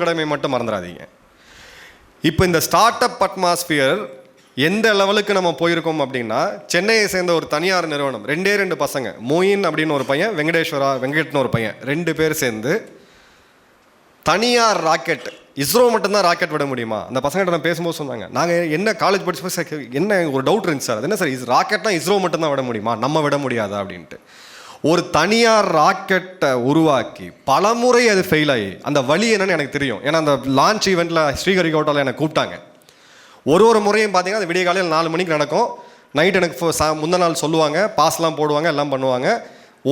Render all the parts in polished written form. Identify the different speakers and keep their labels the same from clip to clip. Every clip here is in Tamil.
Speaker 1: கடமை மட்டும் மறந்துடாதீங்க. இப்போ இந்த ஸ்டார்ட் அப் அட்மாஸ்பியர் எந்த லெவலுக்கு நம்ம போயிருக்கோம் அப்படின்னா, சென்னையை சேர்ந்த ஒரு தனியார் நிறுவனம், ரெண்டு பசங்க, மோயின் அப்படின்னு ஒரு பையன், வெங்கட்னு ஒரு பையன், 2 பேர் சேர்ந்து தனியார் ராக்கெட், இஸ்ரோ மட்டும்தான் ராக்கெட் விட முடியுமா? அந்த பசங்கிட்ட நான் பேசும்போது சொன்னாங்க, நாங்கள் என்ன காலேஜ் படிச்சு என்ன ஒரு டவுட் இருந்துச்சு சார், அது என்ன சார் ராக்கெட்னா இஸ்ரோ மட்டும்தான் விட முடியுமா, நம்ம விட முடியாதா அப்படின்ட்டு. ஒரு தனியார் ராக்கெட்டை உருவாக்கி பலமுறை அது ஃபெயில் ஆகி, அந்த வழி என்னன்னு எனக்கு தெரியும். ஏன்னா அந்த லான்ச் ஈவெண்ட்டில் ஸ்ரீஹரிகோட்டாவில் எனக்கு கூப்பிட்டாங்க. ஒரு முறையும் பார்த்தீங்கன்னா அது விடிய காலையில் 4 மணிக்கு நடக்கும். நைட் எனக்கு முந்தின நாள் சொல்லுவாங்க, பாஸ்லாம் போடுவாங்க, எல்லாம் பண்ணுவாங்க.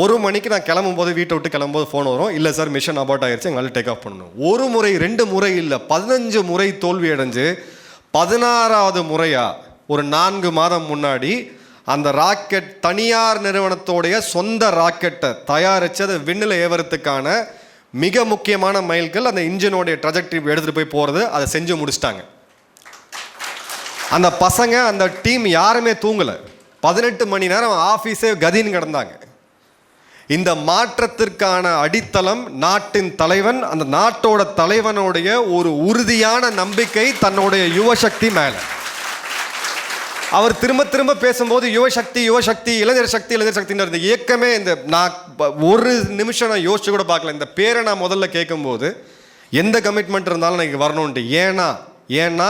Speaker 1: 1 மணிக்கு நான் கிளம்பும்போது, வீட்டை விட்டு கிளம்பும்போது ஃபோன் வரும், இல்லை சார் மிஷன் அபார்ட் ஆயிடுச்சு, எங்களால் டேக் ஆஃப் பண்ணணும். 1 முறை 2 முறை இல்லை, 15 முறை தோல்வி அடைஞ்சு 16வது முறையாக ஒரு 4 மாதம் முன்னாடி அந்த ராக்கெட், தனியார் நிறுவனத்தோடைய சொந்த ராக்கெட்டை தயாரித்து அதை விண்ணில் ஏவறதுக்கான மிக முக்கியமான மைல்கள், அந்த இன்ஜினோடைய ட்ரஜெக்டரி எடுத்துகிட்டு போய் போகிறது, அதை செஞ்சு முடிச்சிட்டாங்க. அந்த பசங்க, அந்த டீம் யாருமே தூங்கலை. 18 மணி நேரம் ஆஃபீஸே கதின்னு கிடந்தாங்க. இந்த மாற்றத்திற்கான அடித்தளம் நாட்டின் தலைவன், அந்த நாட்டோட தலைவனுடைய ஒரு உறுதியான நம்பிக்கை தன்னுடைய யுவசக்தி மேலே. அவர் திரும்ப திரும்ப பேசும்போது யுவசக்தி, இளைஞர் சக்தின்ற இந்த இயக்கமே, இந்த நான் ஒரு நிமிஷம் நான் யோசிச்சு கூட பார்க்கல. இந்த பேரை நான் முதல்ல கேட்கும்போது எந்த கமிட்மெண்ட் இருந்தாலும் எனக்கு வரணுன்ட்டு. ஏன்னா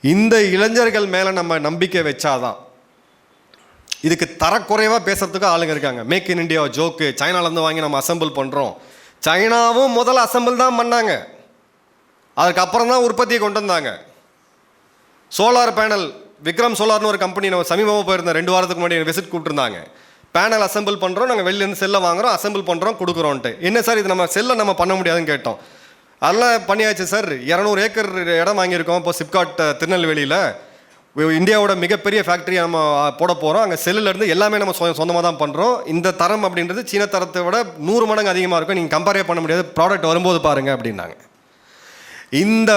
Speaker 1: இந்த இளைஞர்கள் மேலே நம்ம நம்பிக்கை வச்சாதான். இதுக்கு தரக்குறைவாக பேசுறதுக்கு ஆளுங்க இருக்காங்க. மேக் இன் இண்டியா ஜோக்கு, சைனாலேருந்து வாங்கி நம்ம அசம்பிள் பண்ணுறோம். சைனாவும் முதல்ல அசம்பிள் தான் பண்ணாங்க, அதுக்கப்புறம் தான் உற்பத்தியை கொண்டு வந்தாங்க. சோலார் பேனல், விக்ரம் சோலார்னு ஒரு கம்பெனி நம்ம சமீபமாக போயிருந்தோம், 2 வாரத்துக்கு முன்னாடி விசிட் கூப்பிட்டுருந்தாங்க. பேனல் அசம்பிள் பண்ணுறோம், நாங்கள் வெளிலேருந்து செல்லை வாங்குகிறோம், அசம்பிள் பண்ணுறோம், கொடுக்குறோன்ட்டு. என்ன சார் இது நம்ம செல்லை நம்ம பண்ண முடியாதுன்னு கேட்டோம். அதெல்லாம் பண்ணியாச்சு சார், 200 ஏக்கர் இடம் வாங்கியிருக்கோம் இப்போ சிப்காட் திருநெல்வேலியில். இந்தியாவோட மிகப்பெரிய ஃபேக்ட்ரி நம்ம போட போகிறோம், அங்கே செல்லுலேருந்து எல்லாமே நம்ம சொந்தமாக தான் பண்ணுறோம். இந்த தரம் அப்படின்றது சீன தரத்தை விட 100 மடங்கு அதிகமாக இருக்கும், நீங்கள் கம்பேரே பண்ண முடியாது, ப்ராடக்ட் வரும்போது பாருங்கள் அப்படின்னாங்க. இந்த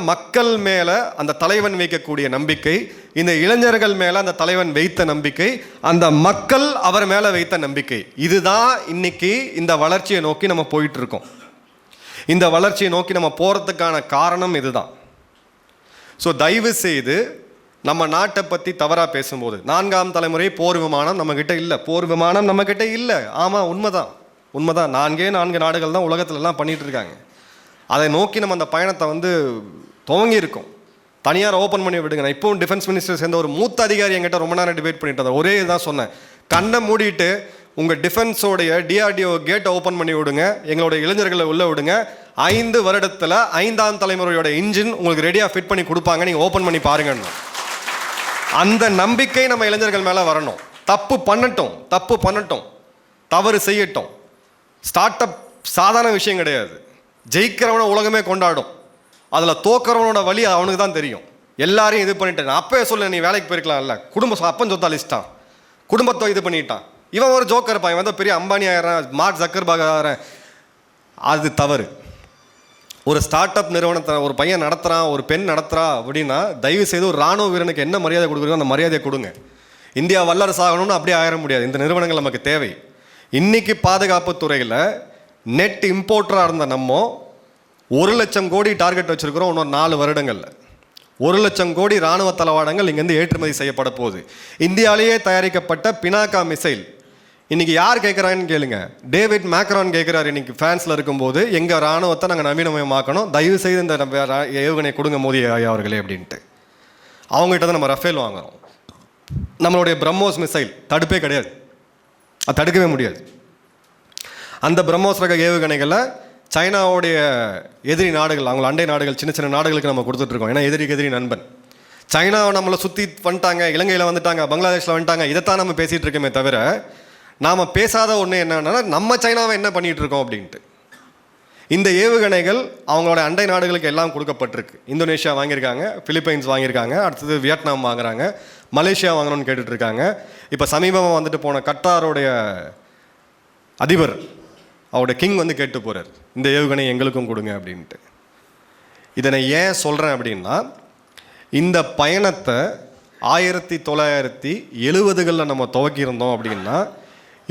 Speaker 1: மக்கள் மேலே அந்த தலைவன் வைக்கக்கூடிய நம்பிக்கை, இந்த இளைஞர்கள் மேலே அந்த தலைவன் வைத்த நம்பிக்கை, அந்த மக்கள் அவர் மேலே வைத்த நம்பிக்கை, இதுதான் இன்னைக்கு இந்த வளர்ச்சியை நோக்கி நம்ம போயிட்டு இருக்கோம். இந்த வளர்ச்சியை நோக்கி நம்ம போகிறதுக்கான காரணம் இதுதான். ஸோ தயவு செய்து நம்ம நாட்டை பற்றி தவறாக பேசும்போது, 4ஆம் தலைமுறை போர் விமானம் நம்மக்கிட்ட இல்லை. ஆமாம், உண்மைதான். 4 நாடுகள் தான் உலகத்துலலாம் பண்ணிகிட்டு இருக்காங்க. அதை நோக்கி நம்ம அந்த பயணத்தை துவங்கி இருக்கோம். தனியார் ஓப்பன் பண்ணி விடுங்க. நான் இப்போவும் டிஃபென்ஸ் மினிஸ்டர் சேர்ந்த ஒரு மூத்த அதிகாரி என்கிட்ட ரொம்ப நேரம் டிபேட் பண்ணிட்டு இருந்தார். ஒரே தான் சொன்னேன், கண்ணை மூடிட்டு உங்கள் டிஃபென்ஸோடைய DRDO கேட்டை ஓப்பன் பண்ணி விடுங்க, எங்களுடைய இளைஞர்களை உள்ளே விடுங்க. 5 வருடத்தில் 5ஆம் தலைமுறையோட இன்ஜின் உங்களுக்கு ரெடியாக ஃபிட் பண்ணி கொடுப்பாங்க, நீங்கள் ஓப்பன் பண்ணி பாருங்கன்னு. அந்த நம்பிக்கை நம்ம இளைஞர்கள் மேலே வரணும். தப்பு பண்ணட்டும், தவறு செய்யட்டும். ஸ்டார்ட் அப் சாதாரண விஷயம் கிடையாது. ஜெயிக்கிறவனை உலகமே கொண்டாடும், அதில் தோக்கிறவனோட வழி அவனுக்கு தான் தெரியும். எல்லாரையும் இது பண்ணிட்டேன். அப்பவே சொல்ல, நீ வேலைக்கு போயிருக்கலாம் இல்லை, அப்பன் சொத்தா லிஸ்டான், குடும்பத்தை இது பண்ணிட்டான், இவன் ஒரு ஜோக்கர் இருப்பான், இவன் பெரிய அம்பானி ஆகிறான், மார்க் ஜக்கர்பர்க் ஆகிறான். அது தவறு. ஒரு ஸ்டார்ட் அப் நிறுவனத்தை ஒரு பையன் நடத்துகிறான், ஒரு பெண் நடத்துகிறா அப்படின்னா, தயவு செய்து ஒரு ராணுவ வீரனுக்கு என்ன மரியாதை கொடுக்குறோம் அந்த மரியாதையை கொடுங்க. இந்தியா வல்லரசு ஆகணும்னு அப்படியே ஆயிட முடியாது. இந்த நிறுவனங்கள் நமக்கு தேவை. இன்னைக்கு பாதுகாப்பு துறையில் நெட் இம்போர்ட்டராக இருந்த நம்ம 1 லட்சம் கோடி டார்கெட் வச்சுருக்கிறோம். இன்னொரு 4 வருடங்களில் 1 லட்சம் கோடி இராணுவ தளவாடங்கள் இங்கேருந்து ஏற்றுமதி செய்யப்பட போகுது. இந்தியாவிலேயே தயாரிக்கப்பட்ட பினாக்கா மிசைல் இன்றைக்கி யார் கேட்குறாங்கன்னு கேளுங்க. டேவிட் மேக்ரான் கேட்குறாரு இன்றைக்கி ஃப்ரான்ஸில் இருக்கும்போது, எங்கள் இராணுவத்தை நாங்கள் நவீனமயமாக்கணும், தயவு செய்து இந்த ஏவுகணை கொடுங்க மோடி அவர்களே அப்படின்ட்டு. அவங்ககிட்ட தான் நம்ம ரஃபேல் வாங்குகிறோம். நம்மளுடைய பிரம்மோஸ் மிசைல் தடுப்பே கிடையாது, அது தடுக்கவே முடியாது. அந்த பிரம்மோஸ் ரக ஏவுகணைகளை சைனாவுடைய எதிரி நாடுகள், அவங்க அண்டை நாடுகள், சின்ன நாடுகளுக்கு நம்ம கொடுத்துட்ருக்கோம். ஏன்னா எதிரி நண்பன். சைனாவை நம்மளை சுற்றி வந்துட்டாங்க, இலங்கையில் வந்துட்டாங்க, பங்களாதேஷில் வந்துட்டாங்க, இதைத்தான் நம்ம பேசிகிட்டு இருக்கோமே தவிர, நாம் பேசாத ஒன்று என்னன்னா, நம்ம சைனாவை என்ன பண்ணிகிட்டு இருக்கோம் அப்படின்ட்டு. இந்த ஏவுகணைகள் அவங்களோட அண்டை நாடுகளுக்கு எல்லாம் கொடுக்கப்பட்டிருக்கு. இந்தோனேஷியா வாங்கியிருக்காங்க, பிலிப்பைன்ஸ் வாங்கியிருக்காங்க, அடுத்தது வியட்நாம் வாங்குறாங்க, மலேசியா வாங்கணும்னு கேட்டுட்ருக்காங்க. இப்போ சமீபமாக போன கட்டாருடைய அதிபர், அவருடைய கிங் கேட்டு போகிறார், இந்த ஏவுகணை எங்களுக்கும் கொடுங்க அப்படின்ட்டு. இதனை ஏன் சொல்கிறேன் அப்படின்னா, இந்த பயணத்தை 1970களில் நம்ம துவக்கியிருந்தோம் அப்படின்னா,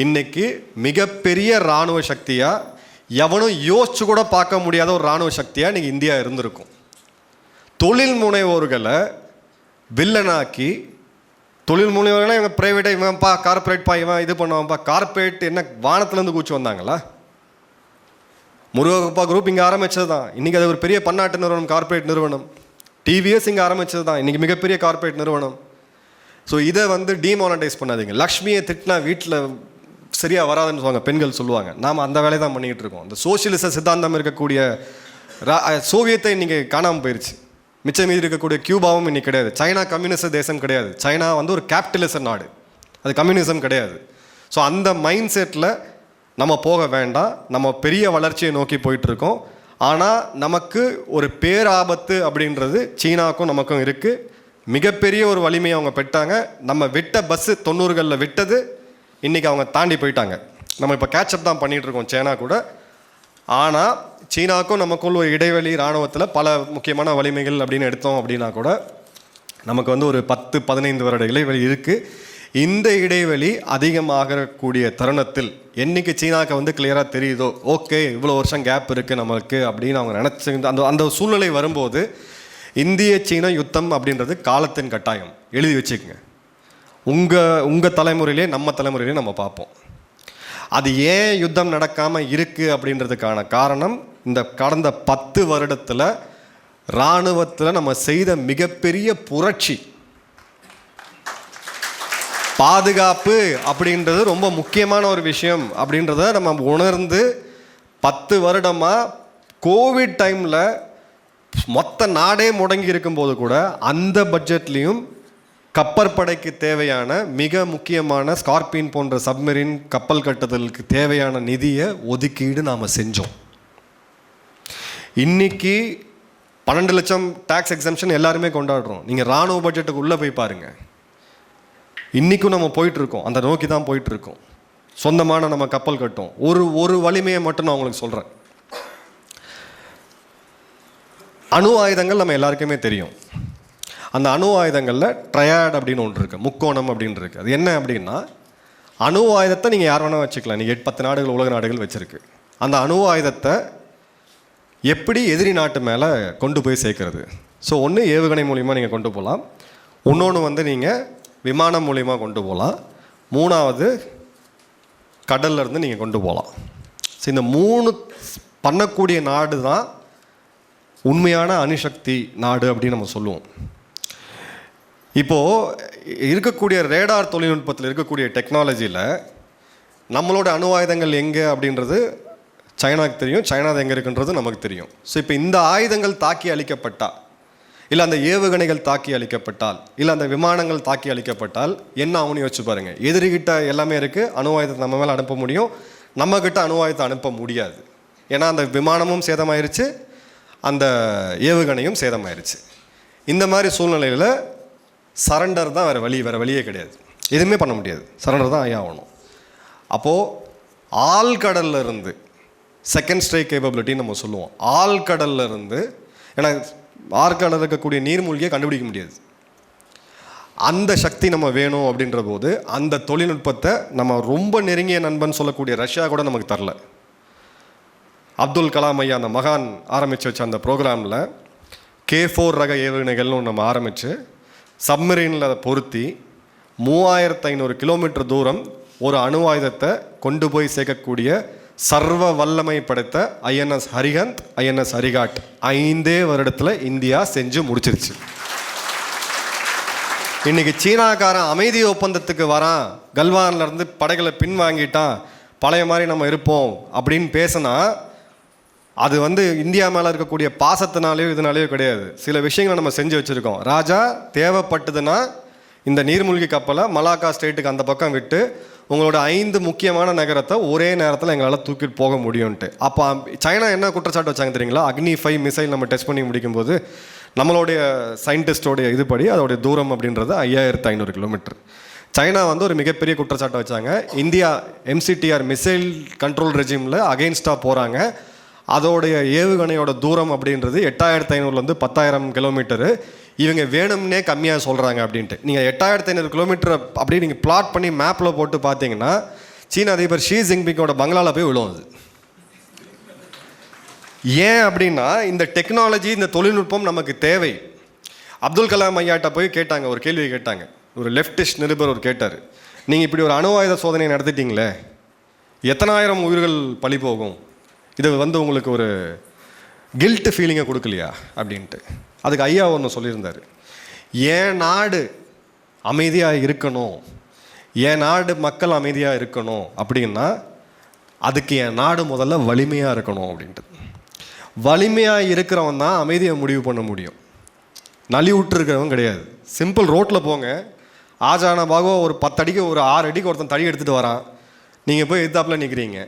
Speaker 1: இன்றைக்கி மிகப்பெரிய இராணுவ சக்தியாக எவனும் யோசிச்சு கூட பார்க்க முடியாத ஒரு இராணுவ சக்தியாக இன்றைக்கி இந்தியா இருந்திருக்கும். தொழில் முனைவோர்களை வில்லனாக்கி, தொழில் முனைவோர்களை இவங்க ப்ரைவேட்டாக இவன்ப்பா கார்பரேட்ப்பா இவன் இது பண்ணுவான்ப்பா. கார்பரேட் என்ன வானத்துலேருந்து கூச்சி வந்தாங்களா? முருகப்பா குரூப் இங்கே ஆரம்பித்தது தான். இன்றைக்கி அது ஒரு பெரிய பன்னாட்டு நிறுவனம், கார்பரேட் நிறுவனம். டிவிஎஸ் இங்கே ஆரம்பித்தது தான், இன்றைக்கி மிகப்பெரிய கார்பரேட் நிறுவனம். ஸோ இதை வந்து டிமானடைஸ் பண்ணாதீங்க. லக்ஷ்மியை திட்டினா வீட்டில் சரியாக வராதுன்னு சொல்லுவாங்க, பெண்கள் சொல்லுவாங்க. நாம் அந்த வேலையை தான் பண்ணிக்கிட்டு இருக்கோம். இந்த சோசியலிச சித்தாந்தம் இருக்கக்கூடிய சோவியத்தை இன்றைக்கி காணாமல் போயிடுச்சு. மிச்சம் மீதி இருக்கக்கூடிய கியூபாவும் இன்றைக்கி கிடையாது. சைனா கம்யூனிஸ்ட் தேசம் கிடையாது. சைனா வந்து ஒரு கேபிட்டலிச நாடு, அது கம்யூனிசம் கிடையாது. ஸோ அந்த மைண்ட் செட்டில் நம்ம போக வேண்டாம். நம்ம பெரிய வளர்ச்சியை நோக்கி போயிட்டுருக்கோம். ஆனால் நமக்கு ஒரு பேராபத்து அப்படின்றது சீனாவுக்கும் நமக்கும் இருக்குது. மிகப்பெரிய ஒரு வலிமையை அவங்க பெற்றாங்க. நம்ம விட்ட பஸ்ஸு 90களில் விட்டது இன்றைக்கி அவங்க தாண்டி போயிட்டாங்க. நம்ம இப்போ கேட்சப் தான் பண்ணிகிட்ருக்கோம் சைனா கூட. ஆனால் சீனாவுக்கும் நமக்குள்ள ஒரு இடைவெளி இராணுவத்தில் பல முக்கியமான வலிமைகள் அப்படின்னு எடுத்தோம் அப்படின்னா கூட நமக்கு வந்து ஒரு 10-15 வருட இடைவெளி இருக்குது. இந்த இடைவெளி அதிகமாகக்கூடிய தருணத்தில் என்றைக்கு சீனாவுக்கு வந்து கிளியராக தெரியுதோ, ஓகே இவ்வளோ வருஷம் கேப் இருக்குது நம்மளுக்கு அப்படின்னு அவங்க நினச்சி அந்த சூழ்நிலை வரும்போது இந்திய சீன யுத்தம் அப்படின்றது காலத்தின் கட்டாயம். எழுதி வச்சுக்கோங்க. உங்கள் தலைமுறையிலே நம்ம தலைமுறையிலே நம்ம பார்ப்போம். அது ஏன் யுத்தம் நடக்காமல் இருக்குது அப்படின்றதுக்கான காரணம் இந்த கடந்த 10 வருடத்தில் இராணுவத்தில் நம்ம செய்த மிகப்பெரிய புரட்சி. பாதுகாப்பு அப்படின்றது ரொம்ப முக்கியமான ஒரு விஷயம் அப்படின்றத நம்ம உணர்ந்து 10 வருடமாக கோவிட் டைமில் மொத்த நாடே முடங்கி இருக்கும்போது கூட அந்த பட்ஜெட்லேயும் கப்பற்படைக்கு தேவையான மிக முக்கியமான ஸ்கார்பியன் போன்ற சப்மரீன் கப்பல் கட்டுதலுக்கு தேவையான நிதியை ஒதுக்கீடு நாம் செஞ்சோம். இன்னைக்கு 12 லட்சம் டேக்ஸ் எக்ஸம்ஷன் எல்லாருமே கொண்டாடுறோம். நீங்கள் இராணுவ பட்ஜெட்டுக்கு உள்ளே போய் பாருங்கள். இன்றைக்கும் நம்ம போயிட்டுருக்கோம், அந்த நோக்கி தான் போயிட்டுருக்கோம். சொந்தமான நம்ம கப்பல் கட்டும். ஒரு வலிமையை மட்டும் நான் உங்களுக்கு சொல்கிறேன். அணு ஆயுதங்கள் நம்ம எல்லாருக்குமே தெரியும். அந்த அணு ஆயுதங்களில் ட்ரையாட் அப்படின்னு ஒன்று இருக்குது, முக்கோணம் அப்படின்னு இருக்குது. அது என்ன அப்படின்னா, அணு ஆயுதத்தை நீங்கள் யார் வேணால் வச்சுக்கலாம். நீங்கள் 10 நாடுகள் உலக நாடுகள் வச்சுருக்கு. அந்த அணு ஆயுதத்தை எப்படி எதிரி நாட்டு மேலே கொண்டு போய் சேர்க்கறது? ஸோ ஒன்று ஏவுகணை மூலிமா நீங்கள் கொண்டு போகலாம், இன்னொன்று வந்து நீங்கள் விமானம் மூலிமா கொண்டு போகலாம், 3வது கடல்லேருந்து நீங்கள் கொண்டு போகலாம். ஸோ இந்த 3 பண்ணக்கூடிய நாடு தான் உண்மையான அணுசக்தி நாடு அப்படின்னு நம்ம சொல்லுவோம். இப்போது இருக்கக்கூடிய ரேடார் தொழில்நுட்பத்தில் இருக்கக்கூடிய டெக்னாலஜியில் நம்மளோட அணு ஆயுதங்கள் எங்கே அப்படின்றது சைனாவுக்கு தெரியும், சைனா எங்கே இருக்குன்றது நமக்கு தெரியும். ஸோ இப்போ இந்த ஆயுதங்கள் தாக்கி அழிக்கப்பட்டால், இல்லை அந்த ஏவுகணைகள் தாக்கி அழிக்கப்பட்டால், இல்லை அந்த விமானங்கள் தாக்கி அழிக்கப்பட்டால் என்ன ஆகும்னு யோசிச்சு பாருங்கள். எதிரிகிட்ட எல்லாமே இருக்குது, அணு ஆயுதத்தை நம்ம மேலே அனுப்ப முடியும், நம்மக்கிட்ட அணு ஆயுதத்தை அனுப்ப முடியாது. ஏன்னா அந்த விமானமும் சேதமாயிருச்சு, அந்த ஏவுகணையும் சேதமாயிருச்சு. இந்த மாதிரி சூழ்நிலையில் சரண்டர் தான் வேறு வழியே கிடையாது. எதுவுமே பண்ண முடியாது, சரண்டர் தான் ஆகணும். அப்போது ஆழ்கடல்ல இருந்து செகண்ட் ஸ்ட்ரைக் கேப்பபிலிட்டின்னு நம்ம சொல்லுவோம். ஆழ்கடல்ல இருந்து, ஏன்னா ஆழ்கடல் இருக்கக்கூடிய நீர்மூழ்கியை கண்டுபிடிக்க முடியாது. அந்த சக்தி நம்ம வேணும் அப்படின்ற போது அந்த தொழில்நுட்பத்தை நம்ம ரொம்ப நெருங்கிய நண்பன் சொல்லக்கூடிய ரஷ்யா கூட நமக்கு தரல. அப்துல் கலாம் ஐயா அந்த மகான் ஆரம்பித்து வச்ச அந்த ப்ரோக்ராமில் K4 ரக ஏவுகணைகள்னு நம்ம ஆரம்பித்து சப்மரீனில் அதை பொருத்தி 3500 கிலோமீட்டர் தூரம் ஒரு அணு ஆயுதத்தை கொண்டு போய் சேர்க்கக்கூடிய சர்வ வல்லமை படைத்த INS ஹரிஹந்த், INS ஹரிகாட் 5 வருடத்தில் இந்தியா செஞ்சு முடிச்சிருச்சு. இன்றைக்கி சீனாக்காரன் அமைதி ஒப்பந்தத்துக்கு வரான், கல்வான்லேருந்து படைகளை பின்வாங்கிட்டான், பழைய மாதிரி நம்ம இருப்போம் அப்படின்னு பேசினா அது வந்து இந்தியா மேலே இருக்கக்கூடிய பாசத்தினாலேயோ இதனாலேயோ கிடையாது. சில விஷயங்களை நம்ம செஞ்சு வச்சுருக்கோம். ராஜா தேவைப்பட்டதுன்னா இந்த நீர்மூழ்கி கப்பலை மலாக்கா ஸ்டேட்டுக்கு அந்த பக்கம் விட்டு உங்களோட 5 முக்கியமான நகரத்தை ஒரே நேரத்தில் எங்களால் தூக்கிட்டு போக முடியும்ன்ட்டு. அப்போ சைனா என்ன குற்றச்சாட்டு வச்சாங்க தெரியுங்களா? அக்னி 5 மிசைல் நம்ம டெஸ்ட் பண்ணி முடிக்கும்போது நம்மளுடைய சயின்டிஸ்டோடைய இதுபடி அதோடைய தூரம் அப்படின்றது 5500 கிலோமீட்டர். சைனா வந்து ஒரு மிகப்பெரிய குற்றச்சாட்டை வச்சாங்க. இந்தியா MCTR மிசைல் கண்ட்ரோல் ரெஜிமில் அகெயின்ஸ்டாக போகிறாங்க. அதோடைய ஏவுகணையோட தூரம் அப்படின்றது 8500லேருந்து 10,000 கிலோமீட்டரு. இவங்க வேணும்னே கம்மியாக சொல்கிறாங்க அப்படின்ட்டு. நீங்கள் 8500 கிலோமீட்டர் அப்படி நீங்கள் பிளாட் பண்ணி மேப்பில் போட்டு பார்த்தீங்கன்னா சீன அதிபர் ஷி ஜின்பிங்கோட பங்களாவில் போய் விழும். அது ஏன் அப்படின்னா இந்த டெக்னாலஜி, இந்த தொழில்நுட்பம் நமக்கு தேவை. அப்துல் கலாம் ஐயாட்ட போய் கேட்டாங்க, ஒரு கேள்வி கேட்டாங்க. ஒரு லெஃப்டிஸ்ட் நிருபர் ஒரு கேட்டார், நீங்கள் இப்படி ஒரு அணு ஆயுத சோதனை நடத்திட்டீங்களே, எத்தனாயிரம் உயிர்கள் பழி போகும், இது உங்களுக்கு ஒரு கில்ட் ஃபீலிங்கை கொடுக்கலையா அப்படின்ட்டு. அதுக்கு ஐயா ஒன்று சொல்லியிருந்தார், என் நாடு அமைதியாக இருக்கணும், என் நாடு மக்கள் அமைதியாக இருக்கணும் அப்படின்னா அதுக்கு என் நாடு முதல்ல வலிமையாக இருக்கணும் அப்படின்ட்டு. வலிமையாக இருக்கிறவன் தான் அமைதியை முடிவு பண்ண முடியும், நலிவுற்றிருக்கிறவன் கிடையாது. சிம்பிள், ரோட்டில் போங்க, ஆஜான பாகோ ஒரு 10 அடிக்கு ஒரு 6 அடிக்கு ஒருத்தன் தடி எடுத்துகிட்டு வரான், நீங்கள் போய் எதிர்த்தாப்பில் நிற்கிறீங்க.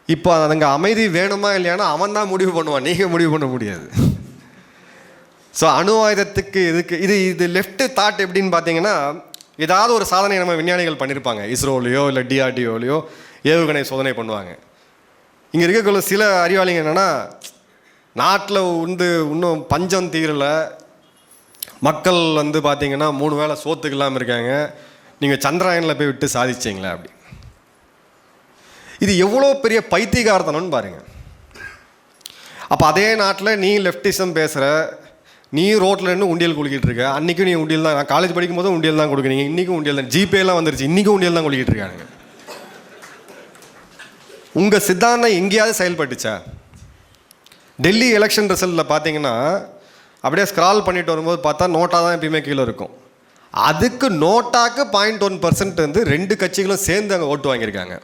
Speaker 1: இப்போ அதுங்க அமைதி வேணுமா இல்லையானா அவன் தான் முடிவு பண்ணுவான், நீங்கள் முடிவு பண்ண முடியாது. ஸோ அணு ஆயுதத்துக்கு இது லெஃப்ட் தாட் எப்படின்னு பார்த்தீங்கன்னா, ஏதாவது ஒரு சாதனை நம்ம விஞ்ஞானிகள் பண்ணியிருப்பாங்க, இஸ்ரோலையோ இல்லை டிஆர்டிஓலையோ ஏவுகணை சோதனை பண்ணுவாங்க. இங்கே இருக்கக்குள்ள சில அறிவாளிங்க என்னென்னா, நாட்டில் இன்னும் பஞ்சம் தீரலை, மக்கள் பார்த்தீங்கன்னா 3 வேளை சோத்துக்கு இல்லாமல் இருக்காங்க, நீங்கள் சந்திராயனில் போய் விட்டு சாதிச்சிங்களே அப்படி. இது எவ்வளோ பெரிய பைத்தியகாரத்தனம்னு பாருங்கள். அப்போ அதே நாட்டில் நீ லெஃப்டிசம் பேசுகிற, நீ ரோட்டில் இருந்து உண்டியல் குளிக்கிட்டு இருக்க. அன்றைக்கும் நீ உண்டியல் தான், நான் காலேஜ் படிக்கும் போதும் உண்டியல் தான் கொடுக்குறீங்க, இன்றைக்கும் உண்டியல் தான், ஜிபேலாம் வந்துருச்சு, இன்றைக்கும் உண்டியல் தான் குளிக்கிட்டு இருக்காங்க. உங்கள் சித்தாந்தம் எங்கேயாவது செயல்பட்டுச்சா? டெல்லி எலெக்ஷன் ரிசல்ட்டில் பார்த்தீங்கன்னா அப்படியே ஸ்க்ரால் பண்ணிட்டு வரும்போது பார்த்தா நோட்டாக தான் எப்பயுமே கீழே இருக்கும். அதுக்கு நோட்டாக்கு 0.1% 2 கட்சிகளும் சேர்ந்து அங்கே ஓட்டு வாங்கியிருக்காங்க.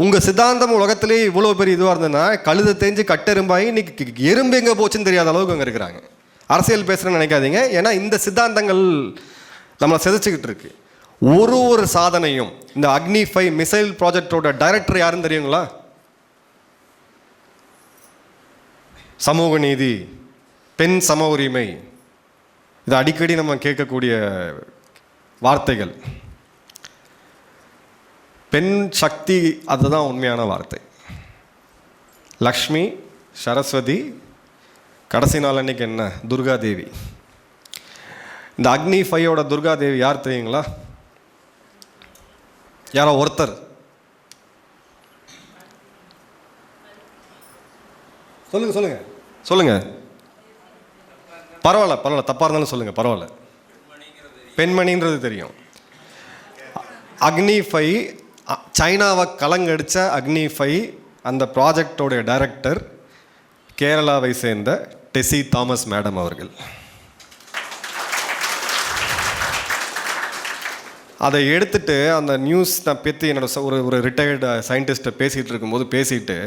Speaker 1: உங்கள் சித்தாந்தம் உலகத்திலே இவ்வளோ பெரிய இதுவாக இருந்ததுன்னா கழுதை தேஞ்சு கட்டெரும்பாகி இன்னைக்கு எறும்பு எங்கே போச்சுன்னு தெரியாத அளவுக்கு அங்கே இருக்கிறாங்க. அரசியல் பேசுகிறேன்னு நினைக்காதீங்க, ஏன்னா இந்த சித்தாந்தங்கள் நம்மளை செதைச்சிக்கிட்டு இருக்கு. ஒரு சாதனையும், இந்த அக்னி 5 மிசைல் ப்ராஜெக்டோட டைரக்டர் யாருன்னு தெரியுங்களா? சமூக நீதி, பெண் சம உரிமை, இது அடிக்கடி நம்ம கேட்கக்கூடிய வார்த்தைகள். பெண் சக்தி, அதுதான் உண்மையான வார்த்தை. லக்ஷ்மி, சரஸ்வதி, கடைசி நாள் அன்னைக்கு என்ன, துர்கா தேவி. இந்த அக்னி 5ஓட துர்கா தேவி யார் தெரியுங்களா? யாரோ ஒருத்தர் சொல்லுங்க. பரவாயில்ல, தப்பாக இருந்தாலும் சொல்லுங்க, பரவாயில்ல. பெண்மணின்றது தெரியும். அக்னி 5, சைனாவை கலங்கடிச்ச அக்னி 5, அந்த ப்ராஜெக்டோடைய டைரக்டர் கேரளாவை சேர்ந்த டெசி தாமஸ் மேடம் அவர்கள். அதை எடுத்துட்டு அந்த நியூஸ் நான் பற்றி என்னோட ஒரு ரிட்டையர்டு சயின்டிஸ்ட்டை பேசிட்டு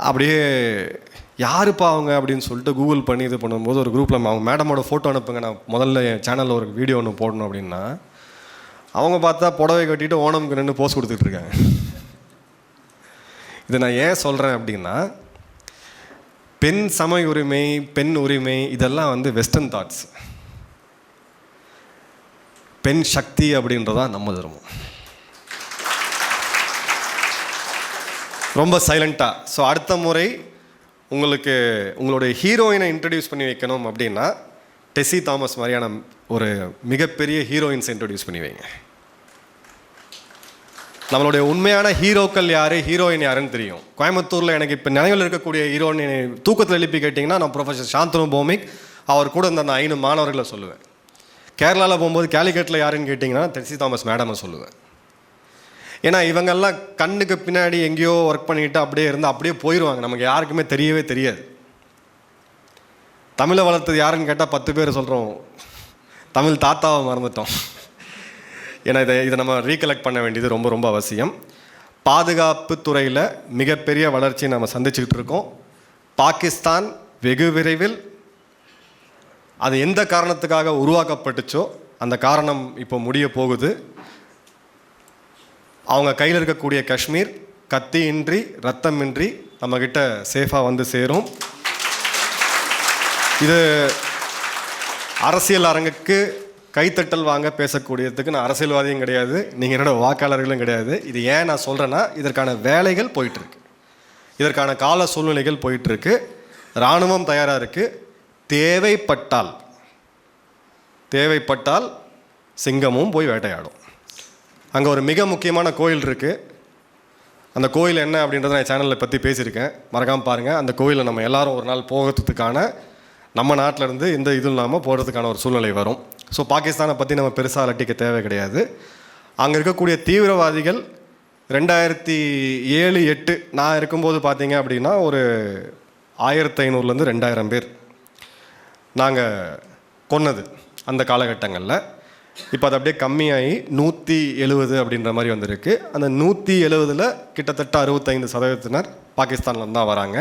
Speaker 1: அப்படியே யாருப்பா அவங்க அப்படின்னு சொல்லிட்டு கூகுள் பண்ணி இது பண்ணும்போது ஒரு குரூப்பில் அவங்க மேடமோட ஃபோட்டோ அனுப்புங்க, நான் முதல்ல என் சேனலில் ஒரு வீடியோ ஒன்று போடணும் அப்படின்னா, அவங்க பார்த்தா புடவை கட்டிட்டு ஓணம்க்கு நின்று போஸ்ட் கொடுத்துட்ருக்காங்க. இதை நான் ஏன் சொல்கிறேன் அப்படின்னா, பெண் சம உரிமை, பெண் உரிமை, இதெல்லாம் வெஸ்டர்ன் தாட்ஸ். பெண் சக்தி அப்படின்றதான் நம்ம தர்மம். ரொம்ப சைலண்ட்டாக. ஸோ அடுத்த முறை உங்களுடைய ஹீரோயினை இன்ட்ரடியூஸ் பண்ணி வைக்கணும் அப்படின்னா டெசி தாமஸ் மாதிரியான ஒரு மிகப்பெரிய ஹீரோயின்ஸ் இன்ட்ரடியூஸ் பண்ணி வைங்க. நம்மளுடைய உண்மையான ஹீரோக்கள் யார், ஹீரோயின் யாருன்னு தெரியும். கோயம்புத்தூரில் எனக்கு இப்போ நினைவில் இருக்கக்கூடிய ஹீரோயின் தூக்கத்தில் எழுப்பி கேட்டிங்கன்னா நான் ப்ரொஃபஸர் சாந்தனு பௌமிக், அவர் கூட இந்த 5 மாணவர்களை சொல்லுவேன். கேரளாவில் போகும்போது கேலிக்கட்டில் யாருன்னு கேட்டிங்கன்னா டெசி தாமஸ் மேடமை சொல்லுவேன். ஏன்னா இவங்கெல்லாம் கண்ணுக்கு பின்னாடி எங்கேயோ ஒர்க் பண்ணிக்கிட்டு அப்படியே இருந்து அப்படியே போயிடுவாங்க, நமக்கு யாருக்குமே தெரியவே தெரியாது. தமிழை வளர்த்தது யாருன்னு கேட்டால் 10 பேர் சொல்கிறோம், தமிழ் தாத்தாவை மறந்துட்டோம். ஏன்னா இதை நம்ம ரீகலெக்ட் பண்ண வேண்டியது ரொம்ப ரொம்ப அவசியம். பாதுகாப்பு துறையில் மிகப்பெரிய வளர்ச்சியை நம்ம சந்திச்சுக்கிட்டு இருக்கோம். பாகிஸ்தான் வெகு விரைவில் அது எந்த காரணத்துக்காக உருவாக்கப்பட்டுச்சோ அந்த காரணம் இப்போ முடிய போகுது. அவங்க கையில் இருக்கக்கூடிய காஷ்மீர் கத்தியின்றி ரத்தமின்றி நம்மக்கிட்ட சேஃபாக சேரும். இது அரசியல் அரங்குக்கு கைத்தட்டல் வாங்க பேசக்கூடியதுக்கு நான் அரசியல்வாதியும் கிடையாது, நீங்கள் என்னோட வாக்காளர்களும் கிடையாது. இது ஏன் நான் சொல்கிறேன்னா, இதற்கான வேலைகள் போயிட்டுருக்கு, இதற்கான கால சூழ்நிலைகள் போயிட்டுருக்கு, இராணுவம் தயாராக இருக்குது. தேவைப்பட்டால் சிங்கமும் போய் வேட்டையாடும். அங்கே ஒரு மிக முக்கியமான கோயில் இருக்குது, அந்த கோயில் என்ன அப்படின்றத நான் சேனலில் பற்றி பேசியிருக்கேன், மறக்காமல் பாருங்கள். அந்த கோயிலில் நம்ம எல்லாரும் ஒரு நாள் போகிறதுக்கான, நம்ம நாட்டில் இருந்து எந்த இதுவும் இல்லாமல் போகிறதுக்கான ஒரு சூழ்நிலை வரும். ஸோ பாகிஸ்தானை பற்றி நம்ம பெருசாக அலட்டிக்க தேவை கிடையாது. அங்கே இருக்கக்கூடிய தீவிரவாதிகள் 2007-8 நான் இருக்கும்போது பார்த்தீங்க அப்படின்னா ஒரு 1500 2000 பேர் நாங்கள் கொன்னது அந்த காலகட்டங்களில். இப்போ அது அப்படியே கம்மியாகி 170 அப்படின்ற மாதிரி வந்திருக்கு. அந்த 170ல் கிட்டத்தட்ட 65% பாகிஸ்தான்லேருந்து தான் வராங்க.